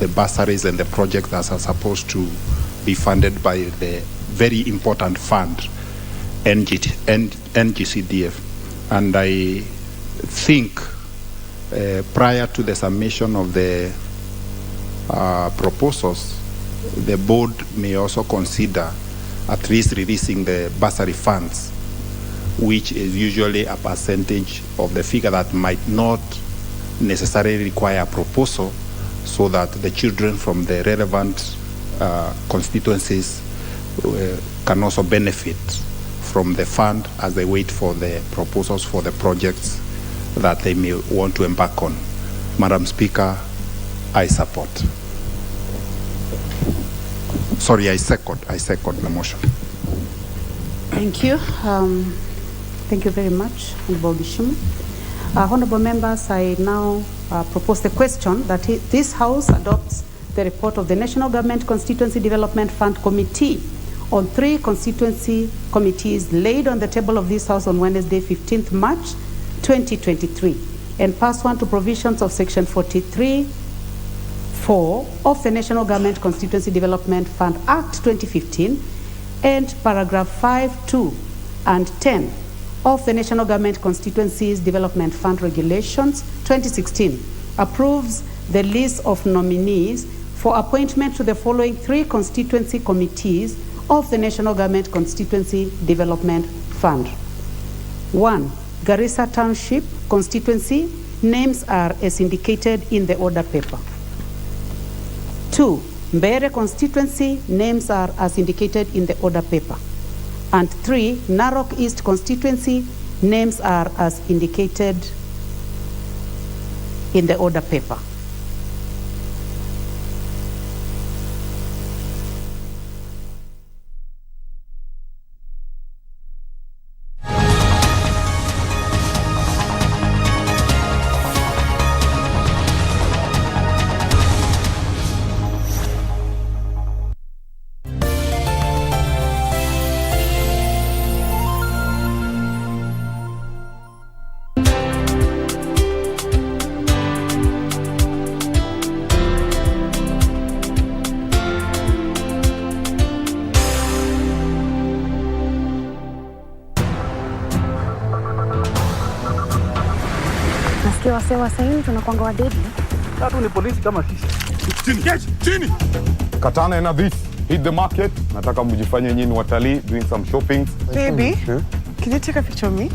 the bursaries and the projects that are supposed to be funded by the very important fund, NGCDF. And I think prior to the submission of the proposals, the board may also consider at least releasing the bursary funds, which is usually a percentage of the figure that might not necessarily require a proposal, so that the children from the relevant constituencies can also benefit from the fund as they wait for the proposals for the projects that they may want to embark on. Madam Speaker, I support. Sorry, I second the motion. Thank you. Thank you very much, Honorable Gishimu. Honorable members, I now propose the question that this House adopts the report of the National Government Constituency Development Fund Committee on 3 constituency committees laid on the table of this House on Wednesday, 15th March 2023, and pursuant to provisions of Section 43(4) of the National Government Constituency Development Fund Act 2015 and paragraph 5(2) and 10 of the National Government Constituencies Development Fund Regulations 2016 approves the list of nominees for appointment to the following 3 constituency committees of the National Government Constituency Development Fund. 1. Garissa Township constituency, names are as indicated in the order paper. 2. Mbeere constituency, names are as indicated in the order paper. And 3. Narok East constituency, names are as indicated in the order paper. tukiwasewa saini tunakuanga wadedi. Tatu ni polisi kama sisi. Chini. Katana na this. Hit the market. Nataka mjifanye nyinyi watalii doing some shopping. Baby, can you take a picture of me?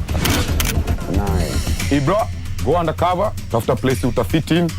Nice. Ibra, go undercover. Tafuta place utafit in.